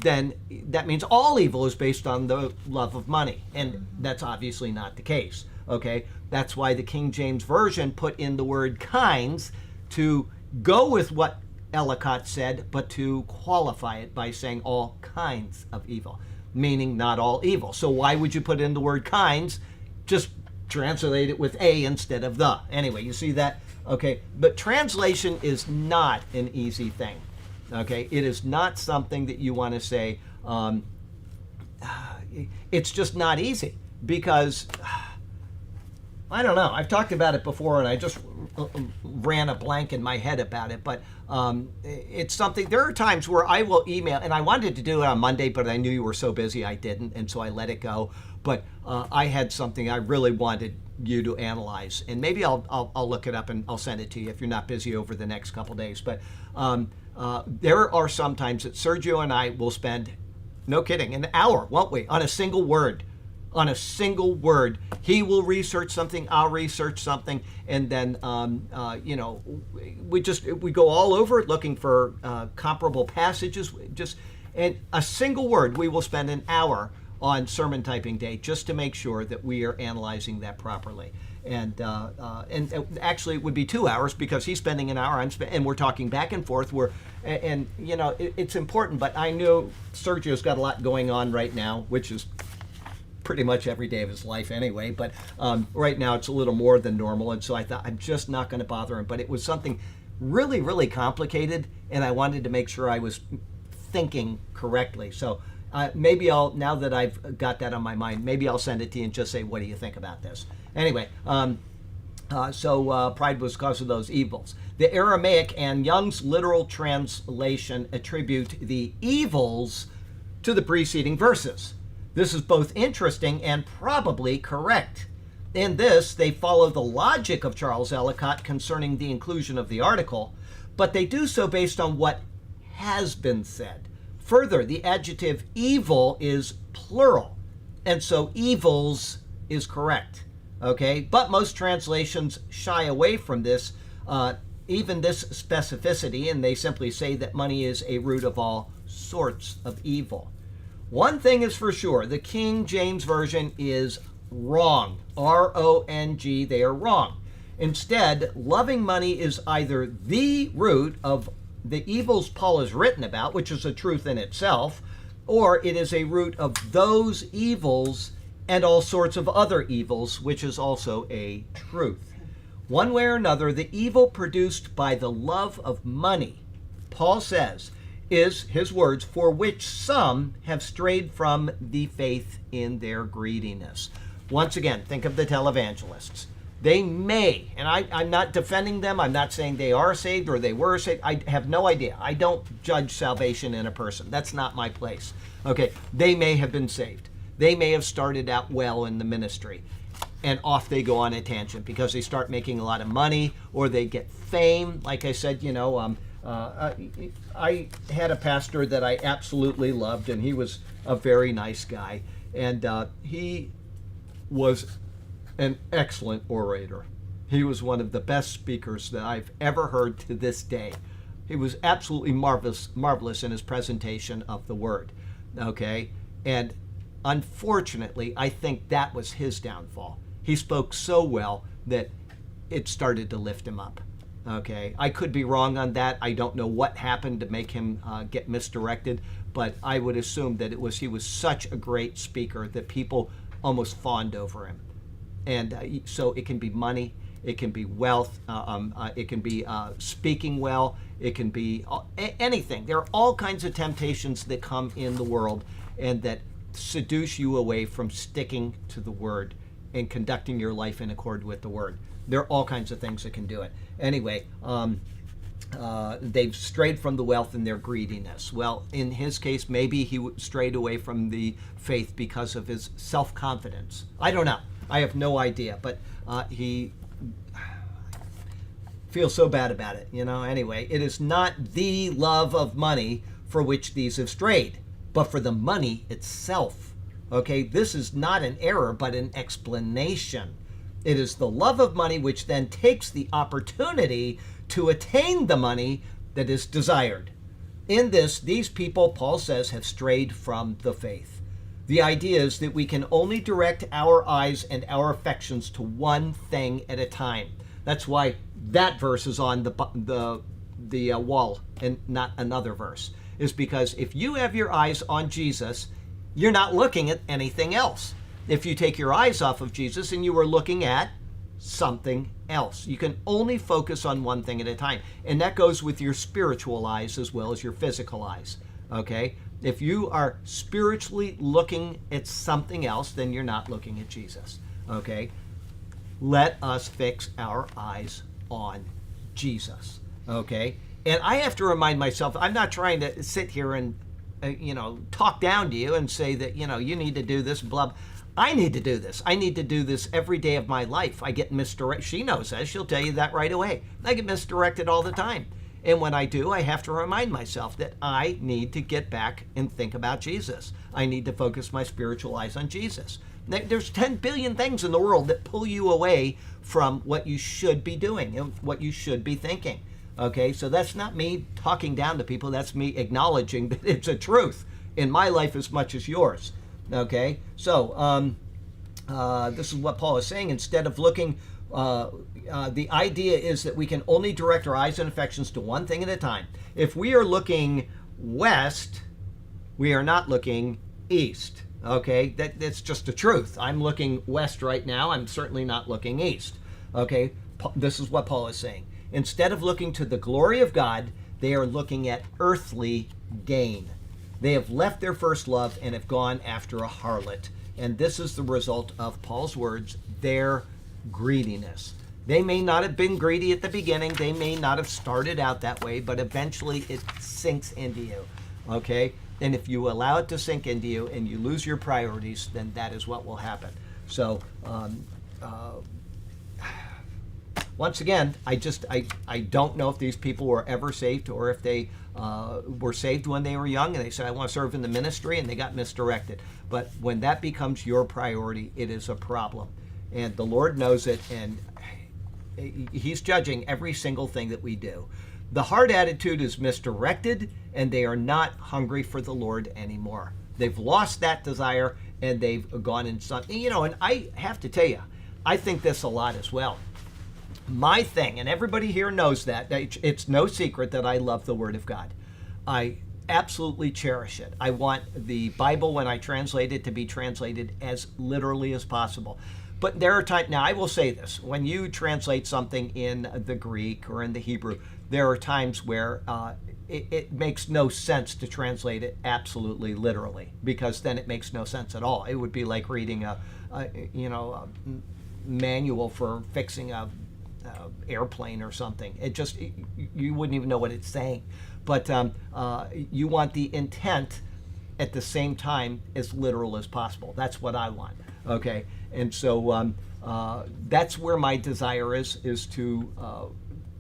then that means all evil is based on the love of money. And that's obviously not the case. Okay, that's why the King James Version put in the word kinds to go with what Ellicott said, but to qualify it by saying all kinds of evil, meaning not all evil. So why would you put in the word kinds? Just translate it with a instead of the. Anyway, you see that? Okay, but translation is not an easy thing. Okay, it is not something that you want to say. It's just not easy because I don't know. I've talked about it before, and I just ran a blank in my head about it. But it's something. There are times where I will email, and I wanted to do it on Monday, but I knew you were so busy, I didn't, and so I let it go. But I had something I really wanted you to analyze, and maybe I'll look it up and I'll send it to you if you're not busy over the next couple days. But there are some times that Sergio and I will spend, no kidding, an hour, won't we, on a single word. On a single word. He will research something, I'll research something, and then we go all over it looking for comparable passages. And a single word, we will spend an hour on sermon typing day just to make sure that we are analyzing that properly. And actually, it would be 2 hours because he's spending an hour, and we're talking back and forth. It's important, but I know Sergio's got a lot going on right now, which is pretty much every day of his life anyway, but right now it's a little more than normal, and so I thought I'm just not going to bother him. But it was something really, really complicated, and I wanted to make sure I was thinking correctly. So maybe now that I've got that on my mind, maybe I'll send it to you and just say, what do you think about this? Anyway, so pride was because of those evils. The Aramaic and Young's literal translation attribute the evils to the preceding verses. This is both interesting and probably correct. In this, they follow the logic of Charles Ellicott concerning the inclusion of the article, but they do so based on what has been said. Further, the adjective evil is plural, and so evils is correct. Okay, but most translations shy away from this, even this specificity, and they simply say that money is a root of all sorts of evil. One thing is for sure, the King James Version is wrong. R-O-N-G, they are wrong. Instead, loving money is either the root of the evils Paul has written about, which is a truth in itself, or it is a root of those evils and all sorts of other evils, which is also a truth. One way or another, the evil produced by the love of money, Paul says, is, his words, for which some have strayed from the faith in their greediness. Once again, think of the televangelists. They may, and I'm not defending them, I'm not saying they are saved or they were saved, I have no idea. I don't judge salvation in a person. That's not my place. Okay, they may have been saved. They may have started out well in the ministry, and off they go on a tangent because they start making a lot of money or they get fame. Like I said, I had a pastor that I absolutely loved, and he was a very nice guy, and he was an excellent orator. He was one of the best speakers that I've ever heard to this day. He was absolutely marvelous in his presentation of the word. Okay, and unfortunately, I think that was his downfall. He spoke so well that it started to lift him up. Okay, I could be wrong on that. I don't know what happened to make him get misdirected, but I would assume that he was such a great speaker that people almost fawned over him. And so it can be money, it can be wealth, it can be speaking well, it can be anything. There are all kinds of temptations that come in the world and that seduce you away from sticking to the word and conducting your life in accord with the word. There are all kinds of things that can do it. Anyway, they've strayed from the wealth in their greediness. Well, in his case, maybe he strayed away from the faith because of his self-confidence. I don't know. I have no idea. But feel so bad about it, Anyway, it is not the love of money for which these have strayed, but for the money itself. Okay, this is not an error, but an explanation. It is the love of money which then takes the opportunity to attain the money that is desired. In this, these people, Paul says, have strayed from the faith. The idea is that we can only direct our eyes and our affections to one thing at a time. That's why that verse is on the wall and not another verse, is because if you have your eyes on Jesus, you're not looking at anything else. If you take your eyes off of Jesus and you are looking at something else, you can only focus on one thing at a time. And that goes with your spiritual eyes as well as your physical eyes. Okay? If you are spiritually looking at something else, then you're not looking at Jesus. Okay? Let us fix our eyes on Jesus. Okay? And I have to remind myself, I'm not trying to sit here and talk down to you and say that, you need to do this, blah. I need to do this. I need to do this every day of my life. I get misdirected. She knows that. She'll tell you that right away. I get misdirected all the time. And when I do, I have to remind myself that I need to get back and think about Jesus. I need to focus my spiritual eyes on Jesus. There's 10 billion things in the world that pull you away from what you should be doing and what you should be thinking. Okay, so that's not me talking down to people. That's me acknowledging that it's a truth in my life as much as yours. Okay, so this is what Paul is saying. Instead of looking, the idea is that we can only direct our eyes and affections to one thing at a time. If we are looking west, we are not looking east. Okay, that's just the truth. I'm looking west right now. I'm certainly not looking east. Okay, this is what Paul is saying. Instead of looking to the glory of God, they are looking at earthly gain. They have left their first love and have gone after a harlot. And this is the result of Paul's words, their greediness. They may not have been greedy at the beginning. They may not have started out that way, but eventually it sinks into you. Okay? And if you allow it to sink into you and you lose your priorities, then that is what will happen. So, once again, I don't know if these people were ever saved or if they were saved when they were young and they said, I want to serve in the ministry, and they got misdirected. But when that becomes your priority, it is a problem. And the Lord knows it, and He's judging every single thing that we do. The heart attitude is misdirected, and they are not hungry for the Lord anymore. They've lost that desire, and they've gone in something. And I have to tell you, I think this a lot as well. My thing, and everybody here knows that, it's no secret that I love the Word of God. I absolutely cherish it. I want the Bible, when I translate it, to be translated as literally as possible. But there are times, now I will say this, when you translate something in the Greek or in the Hebrew, there are times where it makes no sense to translate it absolutely literally, because then it makes no sense at all. It would be like reading a manual for fixing a airplane or something. You wouldn't even know what it's saying. But you want the intent at the same time as literal as possible. That's what I want. Okay, and so that's where my desire is to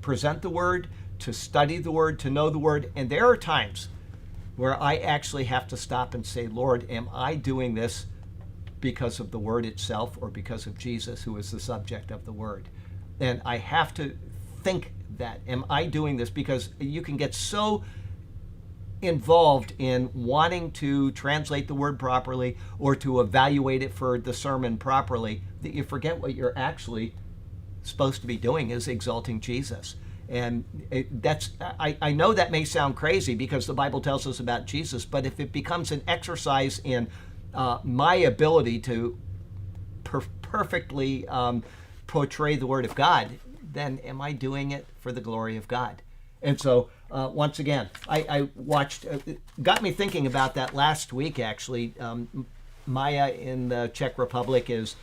present the Word, to study the Word, to know the Word. And there are times where I actually have to stop and say, Lord, am I doing this because of the Word itself or because of Jesus, who is the subject of the Word? And I have to think that, am I doing this? Because you can get so involved in wanting to translate the Word properly or to evaluate it for the sermon properly that you forget what you're actually supposed to be doing is exalting Jesus. And I know that may sound crazy because the Bible tells us about Jesus, but if it becomes an exercise in my ability to perfectly portray the Word of God, then am I doing it for the glory of God? And so, once again, I watched, got me thinking about that last week, actually. Maya in the Czech Republic is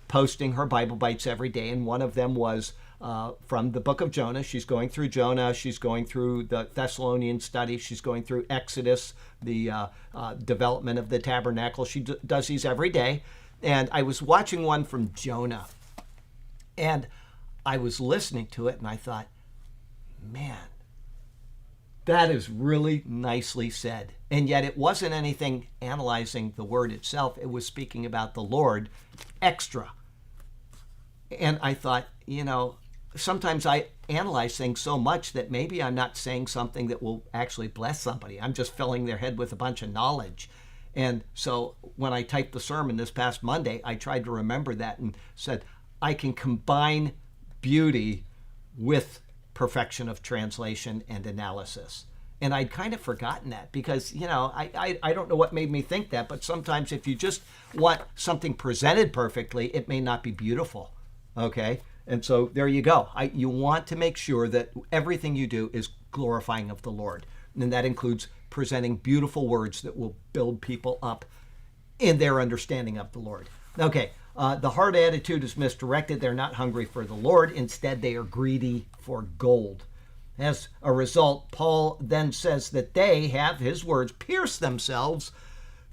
posting her Bible Bites every day, and one of them was from the book of Jonah. She's going through Jonah. She's going through the Thessalonian study. She's going through Exodus, the development of the tabernacle. She does these every day. And I was watching one from Jonah. And I was listening to it and I thought, man, that is really nicely said. And yet it wasn't anything analyzing the word itself. It was speaking about the Lord extra. And I thought, sometimes I analyze things so much that maybe I'm not saying something that will actually bless somebody. I'm just filling their head with a bunch of knowledge. And so when I typed the sermon this past Monday, I tried to remember that and said, I can combine beauty with perfection of translation and analysis. And I'd kind of forgotten that because, I don't know what made me think that, but sometimes if you just want something presented perfectly, it may not be beautiful. Okay? And so there you go. You want to make sure that everything you do is glorifying of the Lord. And that includes presenting beautiful words that will build people up in their understanding of the Lord. Okay, the heart attitude is misdirected. They're not hungry for the Lord. Instead, they are greedy for gold. As a result, Paul then says that they have, his words, pierced themselves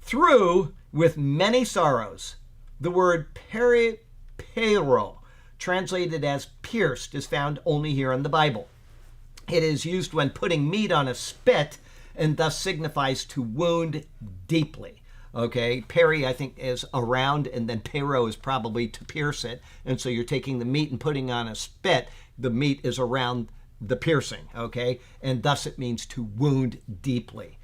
through with many sorrows. The word peripero, translated as pierced, is found only here in the Bible. It is used when putting meat on a spit and thus signifies to wound deeply. Okay, peri, I think, is around, and then pero is probably to pierce it. And so you're taking the meat and putting on a spit. The meat is around the piercing, okay? And thus it means to wound deeply.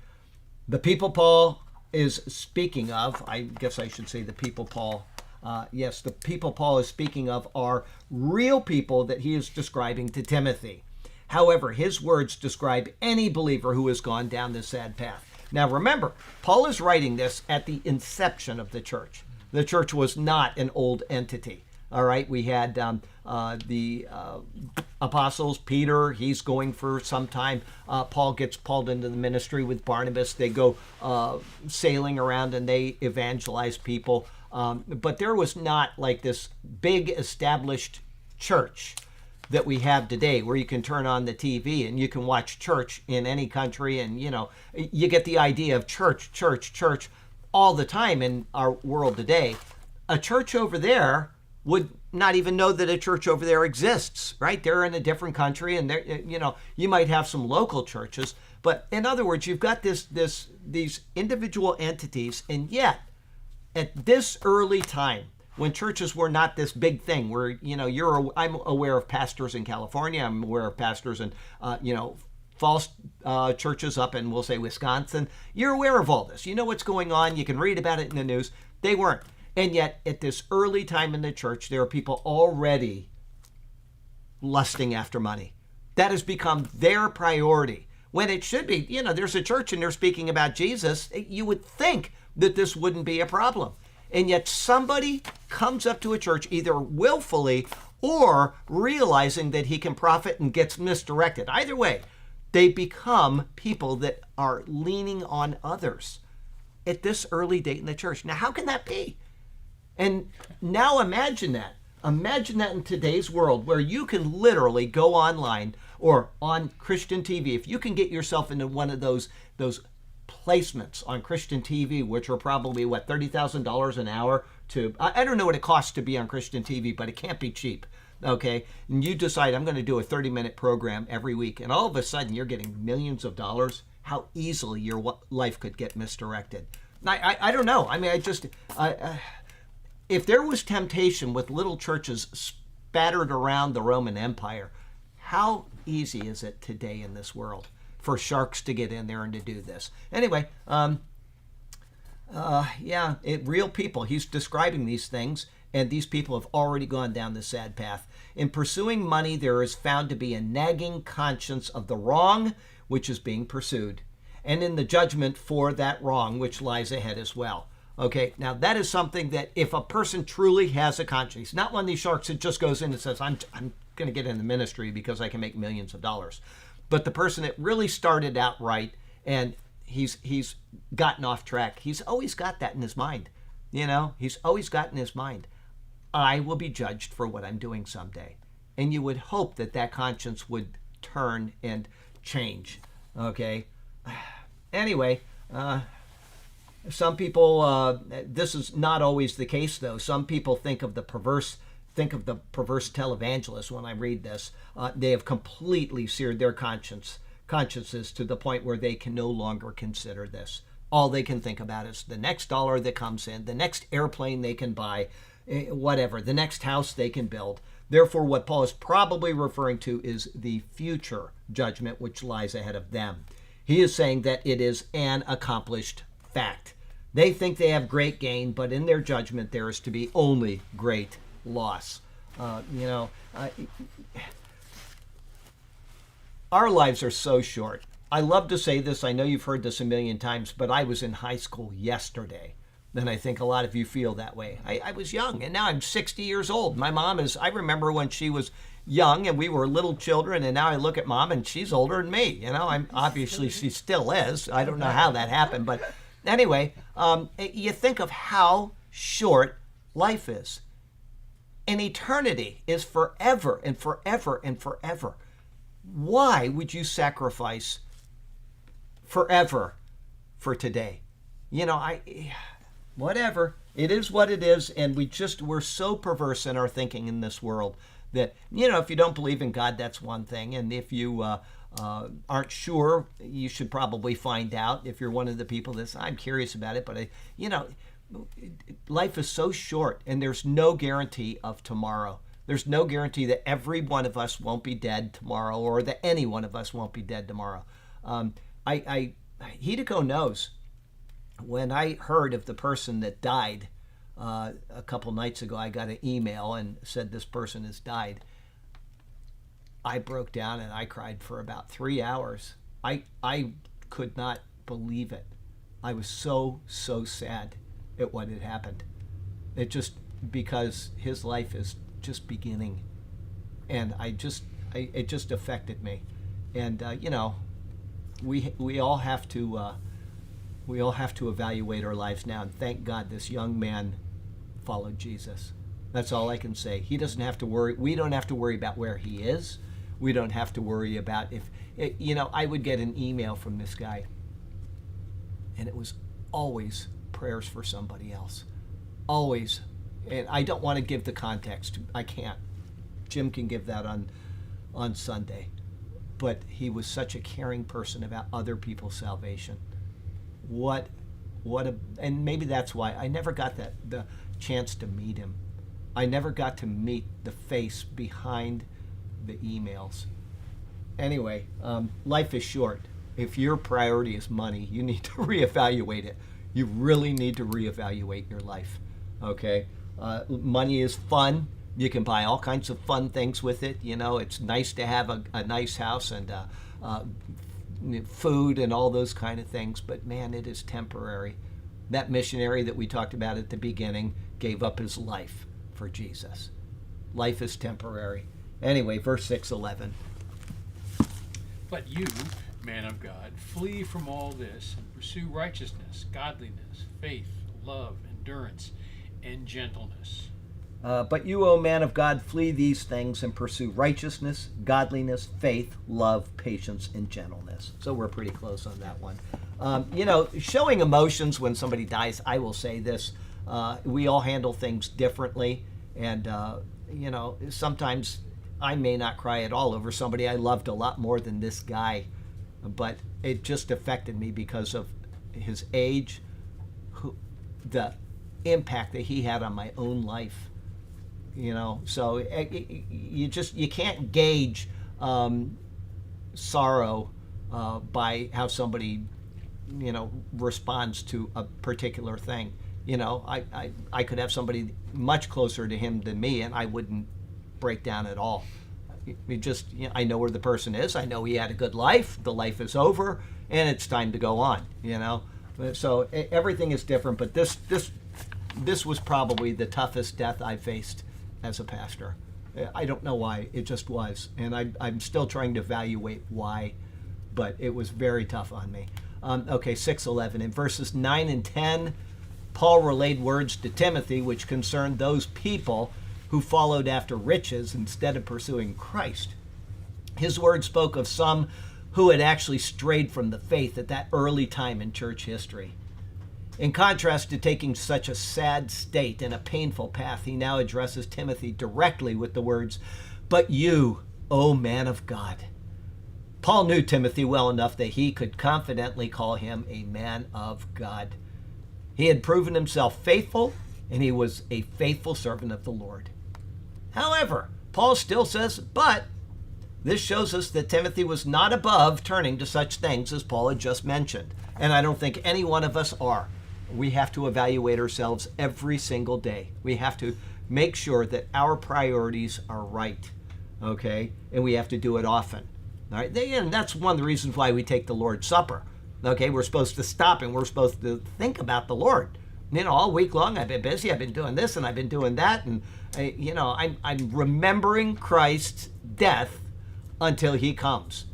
The people Paul is speaking of, I guess I should say the people Paul, yes, the people Paul is speaking of are real people that he is describing to Timothy. However, his words describe any believer who has gone down this sad path. Now remember, Paul is writing this at the inception of the church. The church was not an old entity. All right, we had the apostles, Peter, he's going for some time. Paul gets pulled into the ministry with Barnabas. They go sailing around and they evangelize people. But there was not like this big established church that we have today where you can turn on the TV and you can watch church in any country, and you get the idea of church all the time in our world today. A church over there would not even know that a church over there exists, right? They're in a different country, and you might have some local churches, but in other words, you've got these individual entities, and yet at this early time, when churches were not this big thing, where I'm aware of pastors in California, I'm aware of pastors in false churches up in, we'll say, Wisconsin. You're aware of all this. You know what's going on. You can read about it in the news. They weren't. And yet, at this early time in the church, there are people already lusting after money. That has become their priority. When it should be, there's a church and they're speaking about Jesus, you would think that this wouldn't be a problem. And yet somebody comes up to a church either willfully or realizing that he can profit and gets misdirected. Either way, they become people that are leaning on others at this early date in the church. Now, how can that be? And now imagine that. Imagine that in today's world where you can literally go online or on Christian TV. If you can get yourself into one of those placements on Christian TV, which are probably, $30,000 an hour to, I don't know what it costs to be on Christian TV, but it can't be cheap. Okay, and you decide, I'm going to do a 30-minute program every week, and all of a sudden you're getting millions of dollars. How easily your life could get misdirected. I don't know. I mean, if there was temptation with little churches spattered around the Roman Empire, how easy is it today in this world for sharks to get in there and to do this? Anyway, real people. He's describing these things, and these people have already gone down the sad path. In pursuing money, there is found to be a nagging conscience of the wrong which is being pursued, and in the judgment for that wrong which lies ahead as well. Okay, now that is something that if a person truly has a conscience, not one of these sharks that just goes in and says, I'm going to get in the ministry because I can make millions of dollars. But the person that really started out right and he's gotten off track, he's always got that in his mind. He's always got in his mind, I will be judged for what I'm doing someday. And you would hope that that conscience would turn and change. Okay. Anyway, some people, this is not always the case though. Some people think of the perverse think of the perverse televangelists when I read this. They have completely seared their consciences to the point where they can no longer consider this. All they can think about is the next dollar that comes in, the next airplane they can buy, whatever, the next house they can build. Therefore, what Paul is probably referring to is the future judgment which lies ahead of them. He is saying that it is an accomplished fact. They think they have great gain, but in their judgment, there is to be only great loss. Our lives are so short. I love to say this. I know you've heard this a million times, but I was in high school yesterday. And I think a lot of you feel that way. I was young, and now I'm 60 years old. My mom is, I remember when she was young and we were little children, and now I look at mom and she's older than me. I'm obviously she still is. I don't know how that happened, but anyway, you think of how short life is. And eternity is forever and forever and forever. Why would you sacrifice forever for today? Whatever. It is what it is, and we're so perverse in our thinking in this world that, if you don't believe in God, that's one thing, and if you aren't sure, you should probably find out. If you're one of the people that's, I'm curious about it, but life is so short, and there's no guarantee of tomorrow. There's no guarantee that every one of us won't be dead tomorrow, or that any one of us won't be dead tomorrow. Hideko knows. When I heard of the person that died a couple nights ago, I got an email and said this person has died. I broke down and I cried for about 3 hours. I could not believe it. I was so sad at what had happened. It just, because his life is just beginning, and it just affected me. And we all have to evaluate our lives now, and thank God this young man followed Jesus. That's all I can say. He doesn't have to worry. We don't have to worry about where he is. We don't have to worry about I would get an email from this guy, and it was always prayers for somebody else. Always. And I don't want to give the context. I can't. Jim can give that on Sunday. But he was such a caring person about other people's salvation. And maybe that's why I never got the chance to meet him. I never got to meet the face behind the emails. Anyway, life is short. If your priority is money, you need to reevaluate it. You really need to reevaluate your life. Okay? Money is fun. You can buy all kinds of fun things with it. It's nice to have a nice house and food and all those kind of things, but man, it is temporary. That missionary that we talked about at the beginning gave up his life for Jesus. Life is temporary. Anyway, verse 6:11. But you, man of God, flee from all this and pursue righteousness, godliness, faith, love, endurance, and gentleness. But you, O man of God, flee these things and pursue righteousness, godliness, faith, love, patience, and gentleness. So we're pretty close on that one. Showing emotions when somebody dies, I will say this, we all handle things differently. And, sometimes I may not cry at all over somebody I loved a lot more than this guy. But it just affected me because of his age, the impact that he had on my own life. So you can't gauge sorrow by how somebody responds to a particular thing. I could have somebody much closer to him than me, and I wouldn't break down at all. I know where the person is. I know he had a good life. The life is over, and it's time to go on. So everything is different. But this was probably the toughest death I faced as a pastor. I don't know why, it just was. And I'm still trying to evaluate why, but it was very tough on me. 6:11. In verses 9 and 10, Paul relayed words to Timothy which concerned those people who followed after riches instead of pursuing Christ. His words spoke of some who had actually strayed from the faith at that early time in church history. In contrast to taking such a sad state and a painful path, he now addresses Timothy directly with the words, "But you, O man of God." Paul knew Timothy well enough that he could confidently call him a man of God. He had proven himself faithful, and he was a faithful servant of the Lord. However, Paul still says, but this shows us that Timothy was not above turning to such things as Paul had just mentioned. And I don't think any one of us are. We have to evaluate ourselves every single day. We have to make sure that our priorities are right, okay? And we have to do it often, all right? And that's one of the reasons why we take the Lord's Supper, okay? We're supposed to stop and we're supposed to think about the Lord. You know, all week long I've been busy, I've been doing this and I've been doing that, and I'm remembering Christ's death until he comes.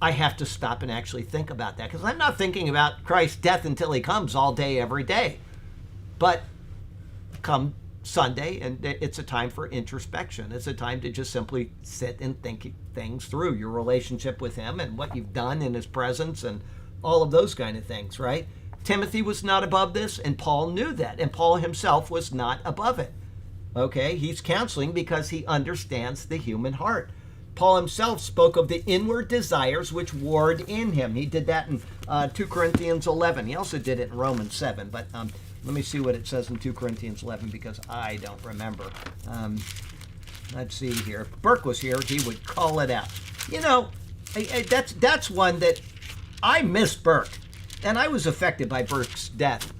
I have to stop and actually think about that, because I'm not thinking about Christ's death until he comes all day, every day. But come Sunday, and it's a time for introspection. It's a time to just simply sit and think things through, your relationship with him and what you've done in his presence and all of those kind of things, right? Timothy was not above this, and Paul knew that, and Paul himself was not above it. Okay, he's counseling because he understands the human heart. Paul himself spoke of the inward desires which warred in him. He did that in 2 Corinthians 11. He also did it in Romans 7, but let me see what it says in 2 Corinthians 11, because I don't remember. Let's see here. If Burke was here, he would call it out. You know, that's one that I miss Burke, and I was affected by Burke's death,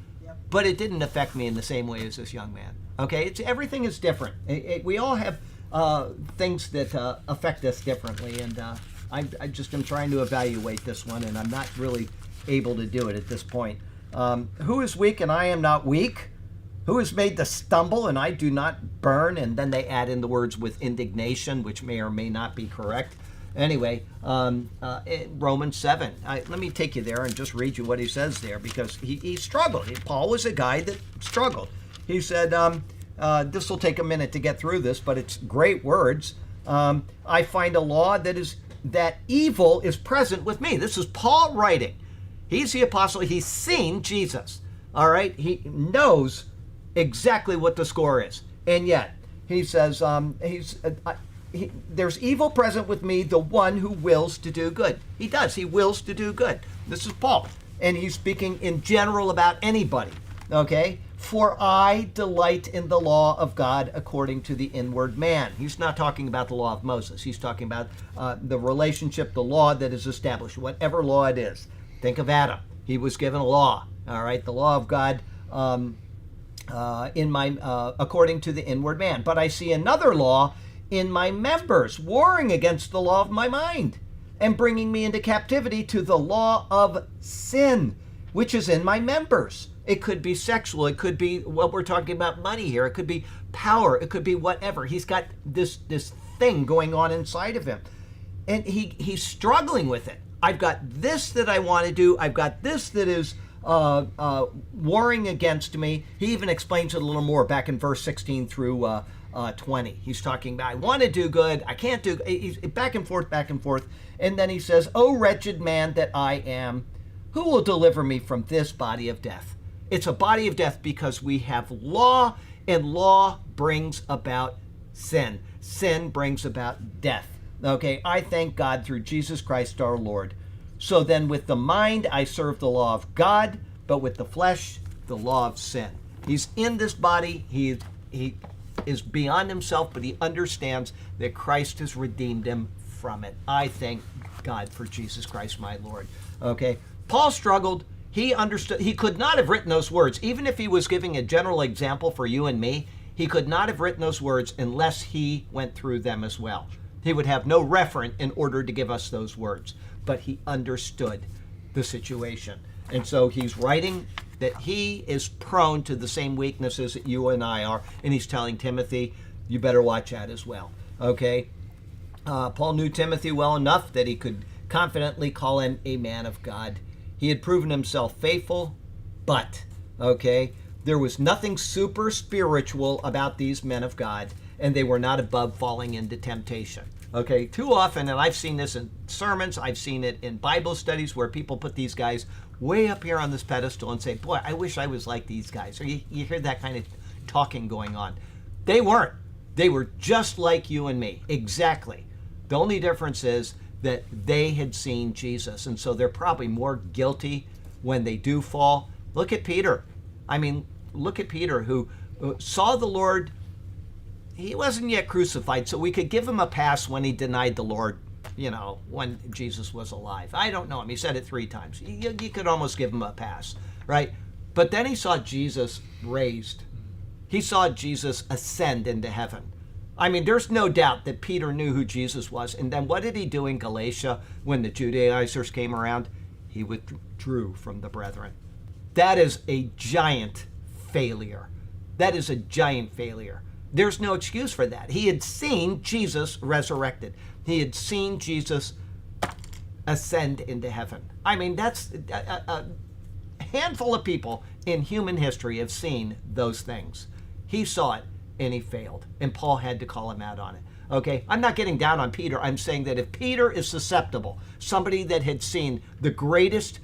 but it didn't affect me in the same way as this young man. Okay, everything is different. We all have things that affect us differently, and I just am trying to evaluate this one, and I'm not really able to do it at this point. Who is weak and I am not weak? Who is made to stumble and I do not burn? And then they add in the words with indignation, which may or may not be correct. Anyway, Romans 7. Let me take you there and just read you what he says there, because he struggled. Paul was a guy that struggled. He said, this will take a minute to get through this, but it's great words. I find a law that evil is present with me. This is Paul writing. He's the apostle. He's seen Jesus. All right? He knows exactly what the score is. And yet, he says, there's evil present with me, the one who wills to do good. He does. He wills to do good. This is Paul. And he's speaking in general about anybody. Okay? For I delight in the law of God according to the inward man. He's not talking about the law of Moses. He's talking about the relationship, the law that is established, whatever law it is. Think of Adam. He was given a law, all right, the law of God according to the inward man. But I see another law in my members, warring against the law of my mind and bringing me into captivity to the law of sin, which is in my members. It could be sexual. It could be, well, we're talking about money here. It could be power. It could be whatever. He's got this thing going on inside of him. And he's struggling with it. I've got this that I want to do. I've got this that is warring against me. He even explains it a little more back in verse 16 through 20. He's talking about, I want to do good. I can't do, he's back and forth. And then he says, "O wretched man that I am, who will deliver me from this body of death?" It's a body of death because we have law, and law brings about sin. Sin brings about death. Okay, I thank God through Jesus Christ our Lord. So then with the mind I serve the law of God, but with the flesh, the law of sin. He's in this body. He is beyond himself, but he understands that Christ has redeemed him from it. I thank God for Jesus Christ my Lord. Okay, Paul struggled. He understood. He could not have written those words. Even if he was giving a general example for you and me, he could not have written those words unless he went through them as well. He would have no referent in order to give us those words. But he understood the situation. And so he's writing that he is prone to the same weaknesses that you and I are. And he's telling Timothy, you better watch out as well. Okay? Paul knew Timothy well enough that he could confidently call him a man of God. He had proven himself faithful, but, okay, there was nothing super spiritual about these men of God, and they were not above falling into temptation. Okay, too often, and I've seen this in sermons, I've seen it in Bible studies where people put these guys way up here on this pedestal and say, boy, I wish I was like these guys. Or you hear that kind of talking going on. They weren't. They were just like you and me. Exactly. The only difference is that they had seen Jesus. And so they're probably more guilty when they do fall. Look at Peter. I mean, look at Peter, who saw the Lord. He wasn't yet crucified, so we could give him a pass when he denied the Lord, when Jesus was alive. I don't know him. He said it 3 times. You could almost give him a pass, right? But then he saw Jesus raised. He saw Jesus ascend into heaven. I mean, there's no doubt that Peter knew who Jesus was. And then what did he do in Galatia when the Judaizers came around? He withdrew from the brethren. That is a giant failure. That is a giant failure. There's no excuse for that. He had seen Jesus resurrected. He had seen Jesus ascend into heaven. I mean, that's a handful of people in human history have seen those things. He saw it and he failed. And Paul had to call him out on it. Okay, I'm not getting down on Peter. I'm saying that if Peter is susceptible, somebody that had seen the greatest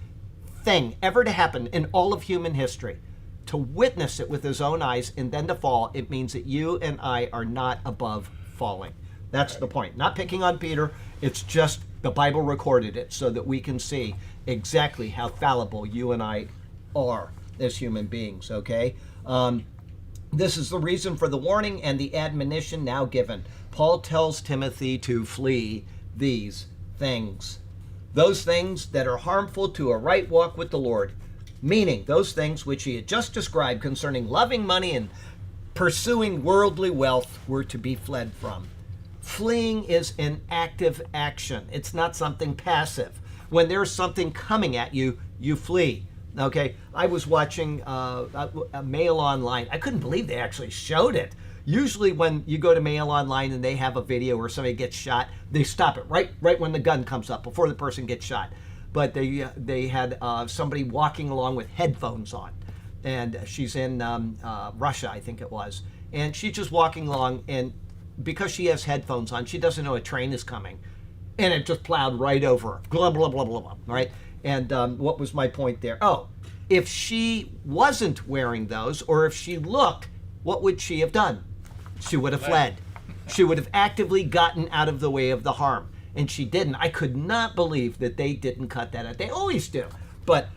thing ever to happen in all of human history, to witness it with his own eyes and then to fall, it means that you and I are not above falling. That's the point. Not picking on Peter. It's just the Bible recorded it so that we can see exactly how fallible you and I are as human beings, okay? This is the reason for the warning and the admonition now given. Paul tells Timothy to flee these things. Those things that are harmful to a right walk with the Lord, meaning those things which he had just described concerning loving money and pursuing worldly wealth were to be fled from. Fleeing is an active action. It's not something passive. When there's something coming at you, you flee. Okay, I was watching a Mail Online. I couldn't believe they actually showed it. Usually when you go to Mail Online and they have a video where somebody gets shot, they stop it right when the gun comes up, before the person gets shot. But they had somebody walking along with headphones on. And she's in Russia, I think it was. And she's just walking along, and because she has headphones on, she doesn't know a train is coming. And it just plowed right over her. Blah, blah, blah, blah, blah, right? And what was my point there? Oh, if she wasn't wearing those, or if she looked, what would she have done? She would have fled. She would have actively gotten out of the way of the harm. And she didn't. I could not believe that they didn't cut that out. They always do. But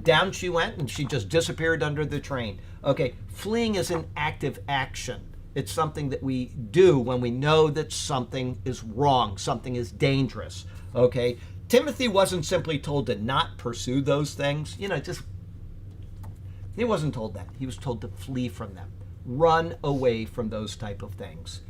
down she went, and she just disappeared under the train. Okay, fleeing is an active action. It's something that we do when we know that something is wrong, something is dangerous. Okay, Timothy wasn't simply told to not pursue those things. He wasn't told that. He was told to flee from them. Run away from those type of things.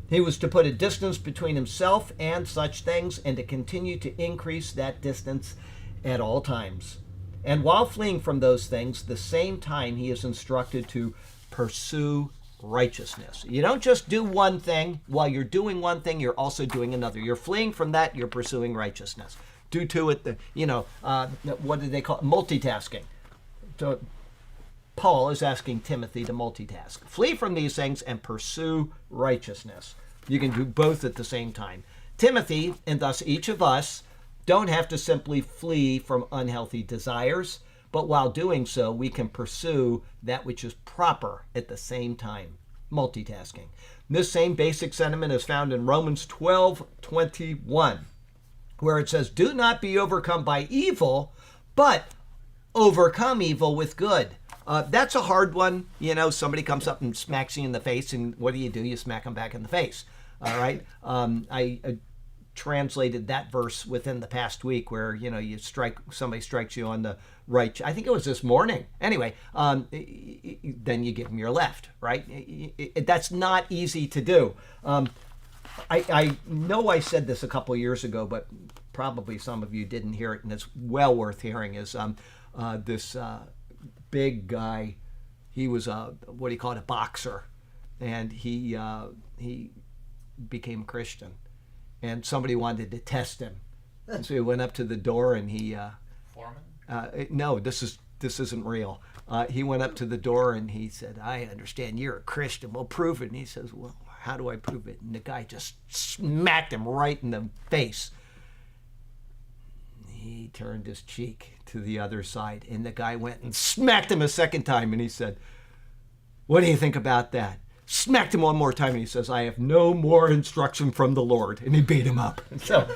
He was to put a distance between himself and such things and to continue to increase that distance at all times. And while fleeing from those things, the same time he is instructed to pursue righteousness. You don't just do one thing. While you're doing one thing, you're also doing another. You're fleeing from that, you're pursuing righteousness. Due to it, what do they call it? Multitasking. So Paul is asking Timothy to multitask. Flee from these things and pursue righteousness. You can do both at the same time. Timothy, and thus each of us, don't have to simply flee from unhealthy desires, but while doing so, we can pursue that which is proper at the same time. Multitasking. This same basic sentiment is found in Romans 12:21, where it says, "Do not be overcome by evil, but overcome evil with good." That's a hard one. Somebody comes up and smacks you in the face, and what do? You smack them back in the face. All right. I translated that verse within the past week, where somebody strikes you on the right. I think it was this morning. Anyway, then you give them your left. Right. That's not easy to do. I know I said this a couple years ago, but probably some of you didn't hear it, and it's well worth hearing. Is this big guy? He was a boxer, and he became a Christian, and somebody wanted to test him, and so he went up to the door, and he Foreman? No, this isn't real. He went up to the door and he said, "I understand you're a Christian. Well, prove it." And he says, "Well, how do I prove it?" And the guy just smacked him right in the face. he turned his cheek to the other side, and the guy went and smacked him a second time, and he said, "What do you think about that?" Smacked him one more time, and he says, "I have no more instruction from the Lord," and he beat him up. So,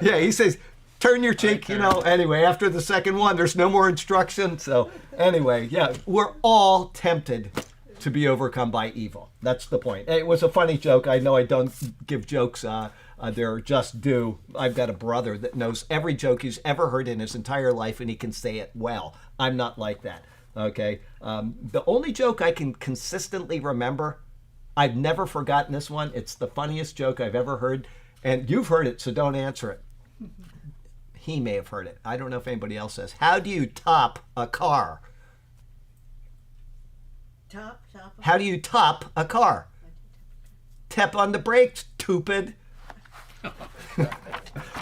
yeah, he says, turn your cheek, Anyway, after the second one, there's no more instruction. So, anyway, yeah, we're all tempted to be overcome by evil. That's the point. It was a funny joke. I know I don't give jokes they're just due. I've got a brother that knows every joke he's ever heard in his entire life, and he can say it well. I'm not like that. Okay. The only joke I can consistently remember, I've never forgotten this one. It's the funniest joke I've ever heard. And you've heard it, so don't answer it. He may have heard it. I don't know if anybody else has. How do you top a car? Top. How do you top a car? Tap on the brakes, stupid.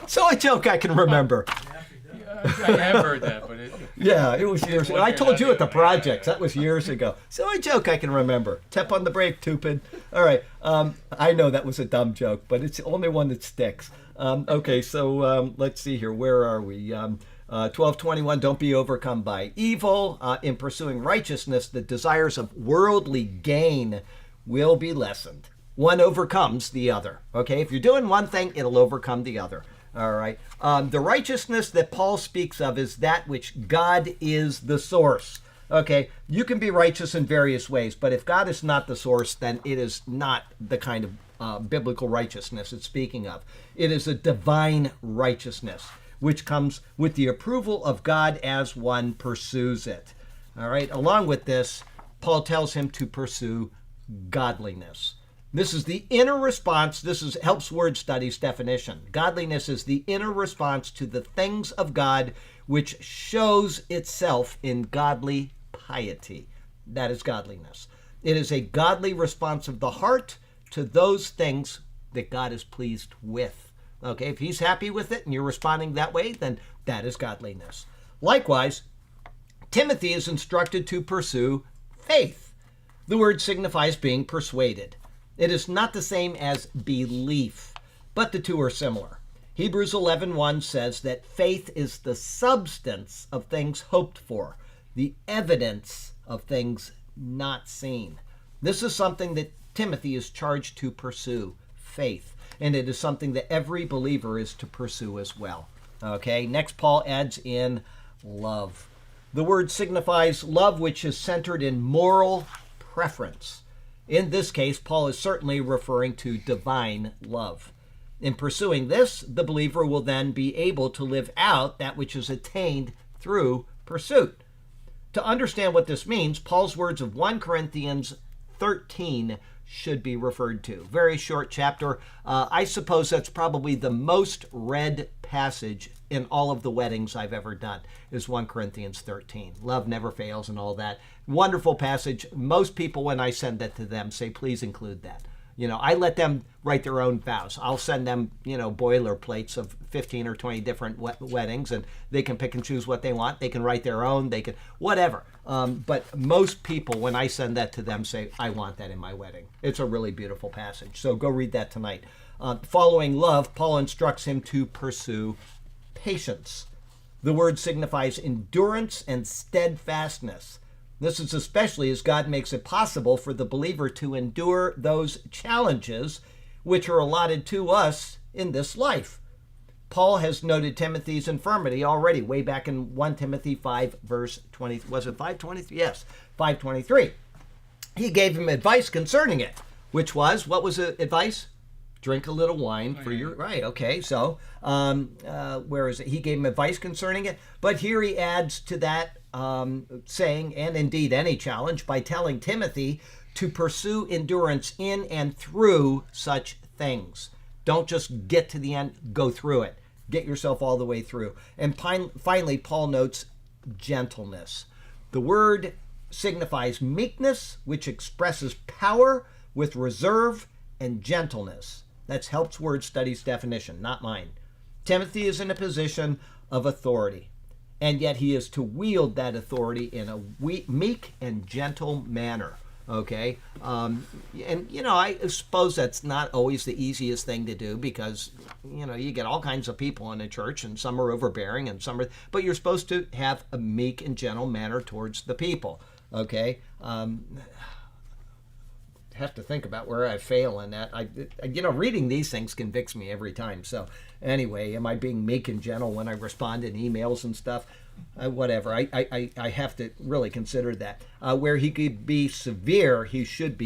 So a joke I can remember. I have heard that, but Yeah, it was years ago. I told you at the projects. That was years ago. So a joke I can remember. Tap on the brake, stupid. All right. I know that was a dumb joke, but it's the only one that sticks. Okay, so let's see here. Where are we? 12:21, don't be overcome by evil. In pursuing righteousness, the desires of worldly gain will be lessened. One overcomes the other. Okay, if you're doing one thing, it'll overcome the other. All right. The righteousness that Paul speaks of is that which God is the source. Okay, you can be righteous in various ways, but if God is not the source, then it is not the kind of biblical righteousness it's speaking of. It is a divine righteousness, which comes with the approval of God as one pursues it. All right. Along with this, Paul tells him to pursue godliness. This is the inner response. This is Helps Word Studies definition. Godliness is the inner response to the things of God, which shows itself in godly piety. That is godliness. It is a godly response of the heart to those things that God is pleased with. Okay, if he's happy with it and you're responding that way, then that is godliness. Likewise, Timothy is instructed to pursue faith. The word signifies being persuaded. It is not the same as belief, but the two are similar. Hebrews 11:1 says that faith is the substance of things hoped for, the evidence of things not seen. This is something that Timothy is charged to pursue, faith, and it is something that every believer is to pursue as well. Okay, next Paul adds in love. The word signifies love which is centered in moral preference. In this case, Paul is certainly referring to divine love. In pursuing this, the believer will then be able to live out that which is attained through pursuit. To understand what this means, Paul's words of 1 Corinthians 13 should be referred to. Very short chapter. I suppose that's probably the most read passage in all of the weddings I've ever done, is 1 Corinthians 13. Love never fails and all that. Wonderful passage. Most people, when I send that to them, say, please include that. I let them write their own vows. I'll send them, boilerplates of 15 or 20 different weddings, and they can pick and choose what they want. They can write their own. They can, whatever. But most people, when I send that to them, say, I want that in my wedding. It's a really beautiful passage. So go read that tonight. Following love, Paul instructs him to pursue patience. The word signifies endurance and steadfastness. This is especially as God makes it possible for the believer to endure those challenges which are allotted to us in this life. Paul has noted Timothy's infirmity already way back in 1 Timothy 5 verse 20. Was it 5:23? Yes, 5:23. He gave him advice concerning it, which was, what was the advice? Drink a little wine for your, right, okay, so where is it? He gave him advice concerning it, but here he adds to that saying, and indeed any challenge, by telling Timothy to pursue endurance in and through such things. Don't just get to the end, go through it. Get yourself all the way through. And finally, Paul notes gentleness. The word signifies meekness, which expresses power with reserve and gentleness. That's Helps Word Studies definition, not mine. Timothy is in a position of authority, and yet he is to wield that authority in a meek and gentle manner. Okay, and I suppose that's not always the easiest thing to do because you get all kinds of people in a church, and some are overbearing, and some are. But you're supposed to have a meek and gentle manner towards the people. Okay. Have to think about where I fail in that. Reading these things convicts me every time. So anyway, am I being meek and gentle when I respond in emails and stuff? Whatever. I have to really consider that. Where he could be severe, he should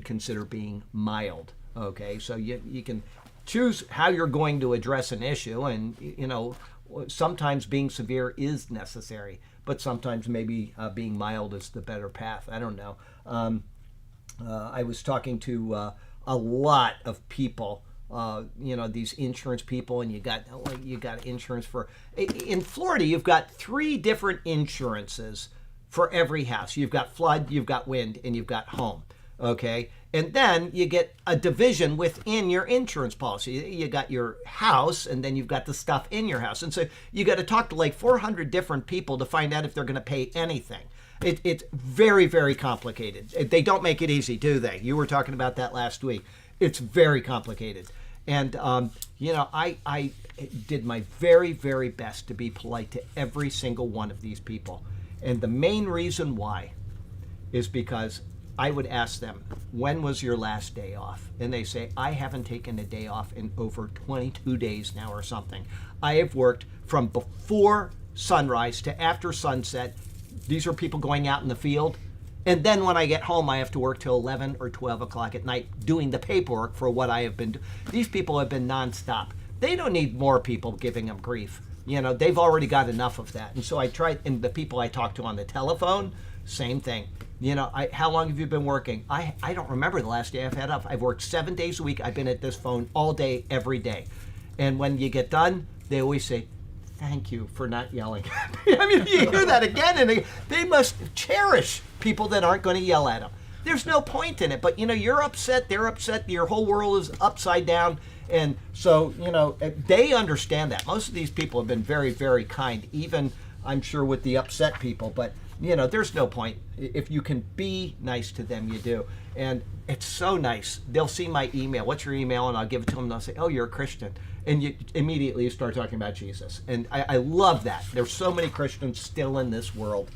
consider being mild. Okay, so you can choose how you're going to address an issue, and sometimes being severe is necessary, but sometimes maybe being mild is the better path. I don't know. I was talking to a lot of people, these insurance people, and you got insurance for. In Florida, you've got 3 different insurances for every house. You've got flood, you've got wind, and you've got home. Okay, and then you get a division within your insurance policy. You got your house, and then you've got the stuff in your house, and so you got to talk to like 400 different people to find out if they're going to pay anything. It's very, very complicated. They don't make it easy, do they? You were talking about that last week. It's very complicated. And, I did my very, very best to be polite to every single one of these people. And the main reason why is because I would ask them, when was your last day off? And they say, I haven't taken a day off in over 22 days now or something. I have worked from before sunrise to after sunset. These are people going out in the field. And then when I get home, I have to work till 11 or 12 o'clock at night doing the paperwork for what I have been doing. These people have been nonstop. They don't need more people giving them grief. They've already got enough of that. And so I tried, and the people I talked to on the telephone, same thing. How long have you been working? I don't remember the last day I've had off. I've worked 7 days a week. I've been at this phone all day, every day. And when you get done, they always say, thank you for not yelling at me. I mean, you hear that again and again. They must cherish people that aren't going to yell at them. There's no point in it. But, you're upset, they're upset, your whole world is upside down. And so, they understand that. Most of these people have been very, very kind, even, I'm sure, with the upset people. But, there's no point. If you can be nice to them, you do. And it's so nice. They'll see my email. What's your email? And I'll give it to them, and they'll say, oh, you're a Christian. And you immediately start talking about Jesus. And I love that. There's so many Christians still in this world.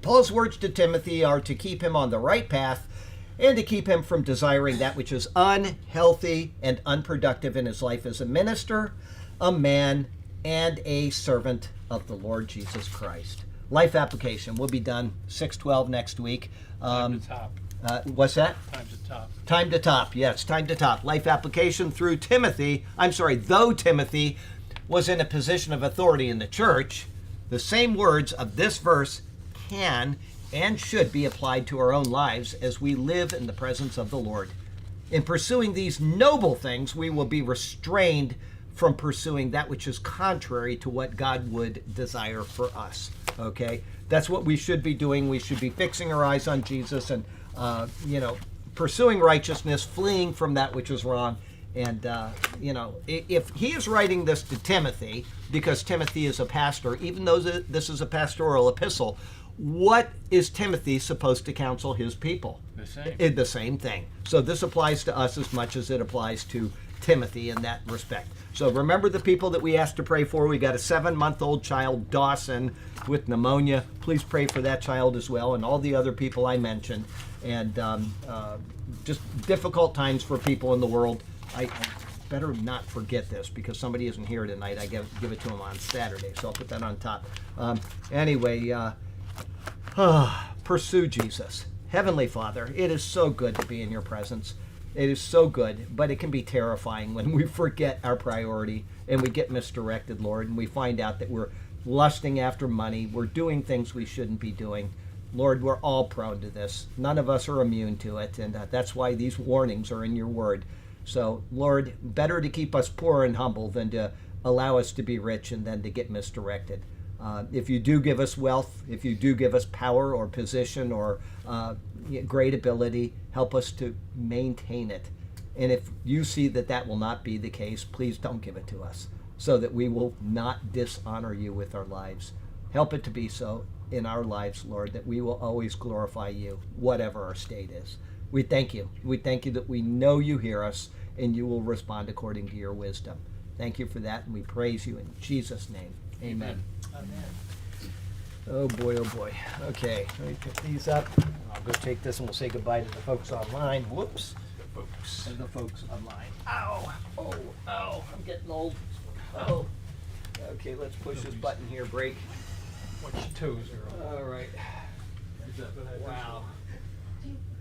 Paul's words to Timothy are to keep him on the right path and to keep him from desiring that which is unhealthy and unproductive in his life as a minister, a man, and a servant of the Lord Jesus Christ. Life application. We'll be done 6:12 next week. Time to top. What's that? Time to top. Time to top. Yes, time to top. Life application though Timothy was in a position of authority in the church, the same words of this verse can and should be applied to our own lives as we live in the presence of the Lord. In pursuing these noble things, we will be restrained from pursuing that which is contrary to what God would desire for us. Okay? That's what we should be doing. We should be fixing our eyes on Jesus and pursuing righteousness, fleeing from that which is wrong. And, if he is writing this to Timothy, because Timothy is a pastor, even though this is a pastoral epistle, what is Timothy supposed to counsel his people? The same. The same thing. So this applies to us as much as it applies to Timothy in that respect. So remember the people that we asked to pray for. We got a 7-month-old child, Dawson, with pneumonia. Please pray for that child as well, and all the other people I mentioned. And just difficult times for people in the world. I better not forget this because somebody isn't here tonight. I give it to them on Saturday, so I'll put that on top. Pursue Jesus. Heavenly Father, it is so good to be in your presence. It is so good, but it can be terrifying when we forget our priority and we get misdirected, Lord, and we find out that we're lusting after money. We're doing things we shouldn't be doing. Lord, we're all prone to this. None of us are immune to it, and that's why these warnings are in your word. So, Lord, better to keep us poor and humble than to allow us to be rich and then to get misdirected. If you do give us wealth, if you do give us power or position or great ability, help us to maintain it. And if you see that that will not be the case, please don't give it to us so that we will not dishonor you with our lives. Help it to be so in our lives, Lord, that we will always glorify you, whatever our state is. We thank you. We thank you that we know you hear us and you will respond according to your wisdom. Thank you for that, and we praise you in Jesus' name. Amen. Oh boy, oh boy. Okay, let me pick these up. I'll go take this and we'll say goodbye to the folks online. Whoops. Folks. And the folks online. Ow! Oh, ow! I'm getting old. Oh. Okay, let's push this button here. Break. Watch your toes, Earl. All right. Wow.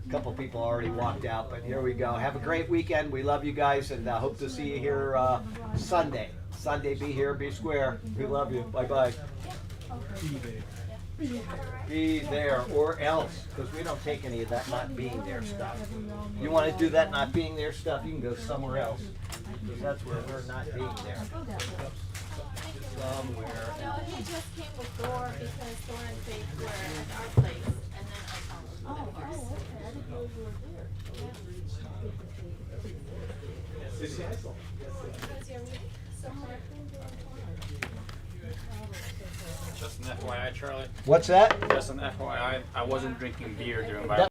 A couple people already walked out, but here we go. Have a great weekend. We love you guys, and hope to see you here Sunday. Sunday, be here, be square. We love you. Bye bye. Be there or else, because we don't take any of that not being there stuff. You want to do that not being there stuff, you can go somewhere else, because that's where we're not being there. Somewhere. No, he just came before because Thorn and Faith were at our place, and then I followed them, of course. When's your meeting? Somewhere. Just an FYI, Charlie. What's that? Just an FYI, I wasn't drinking beer during Bible.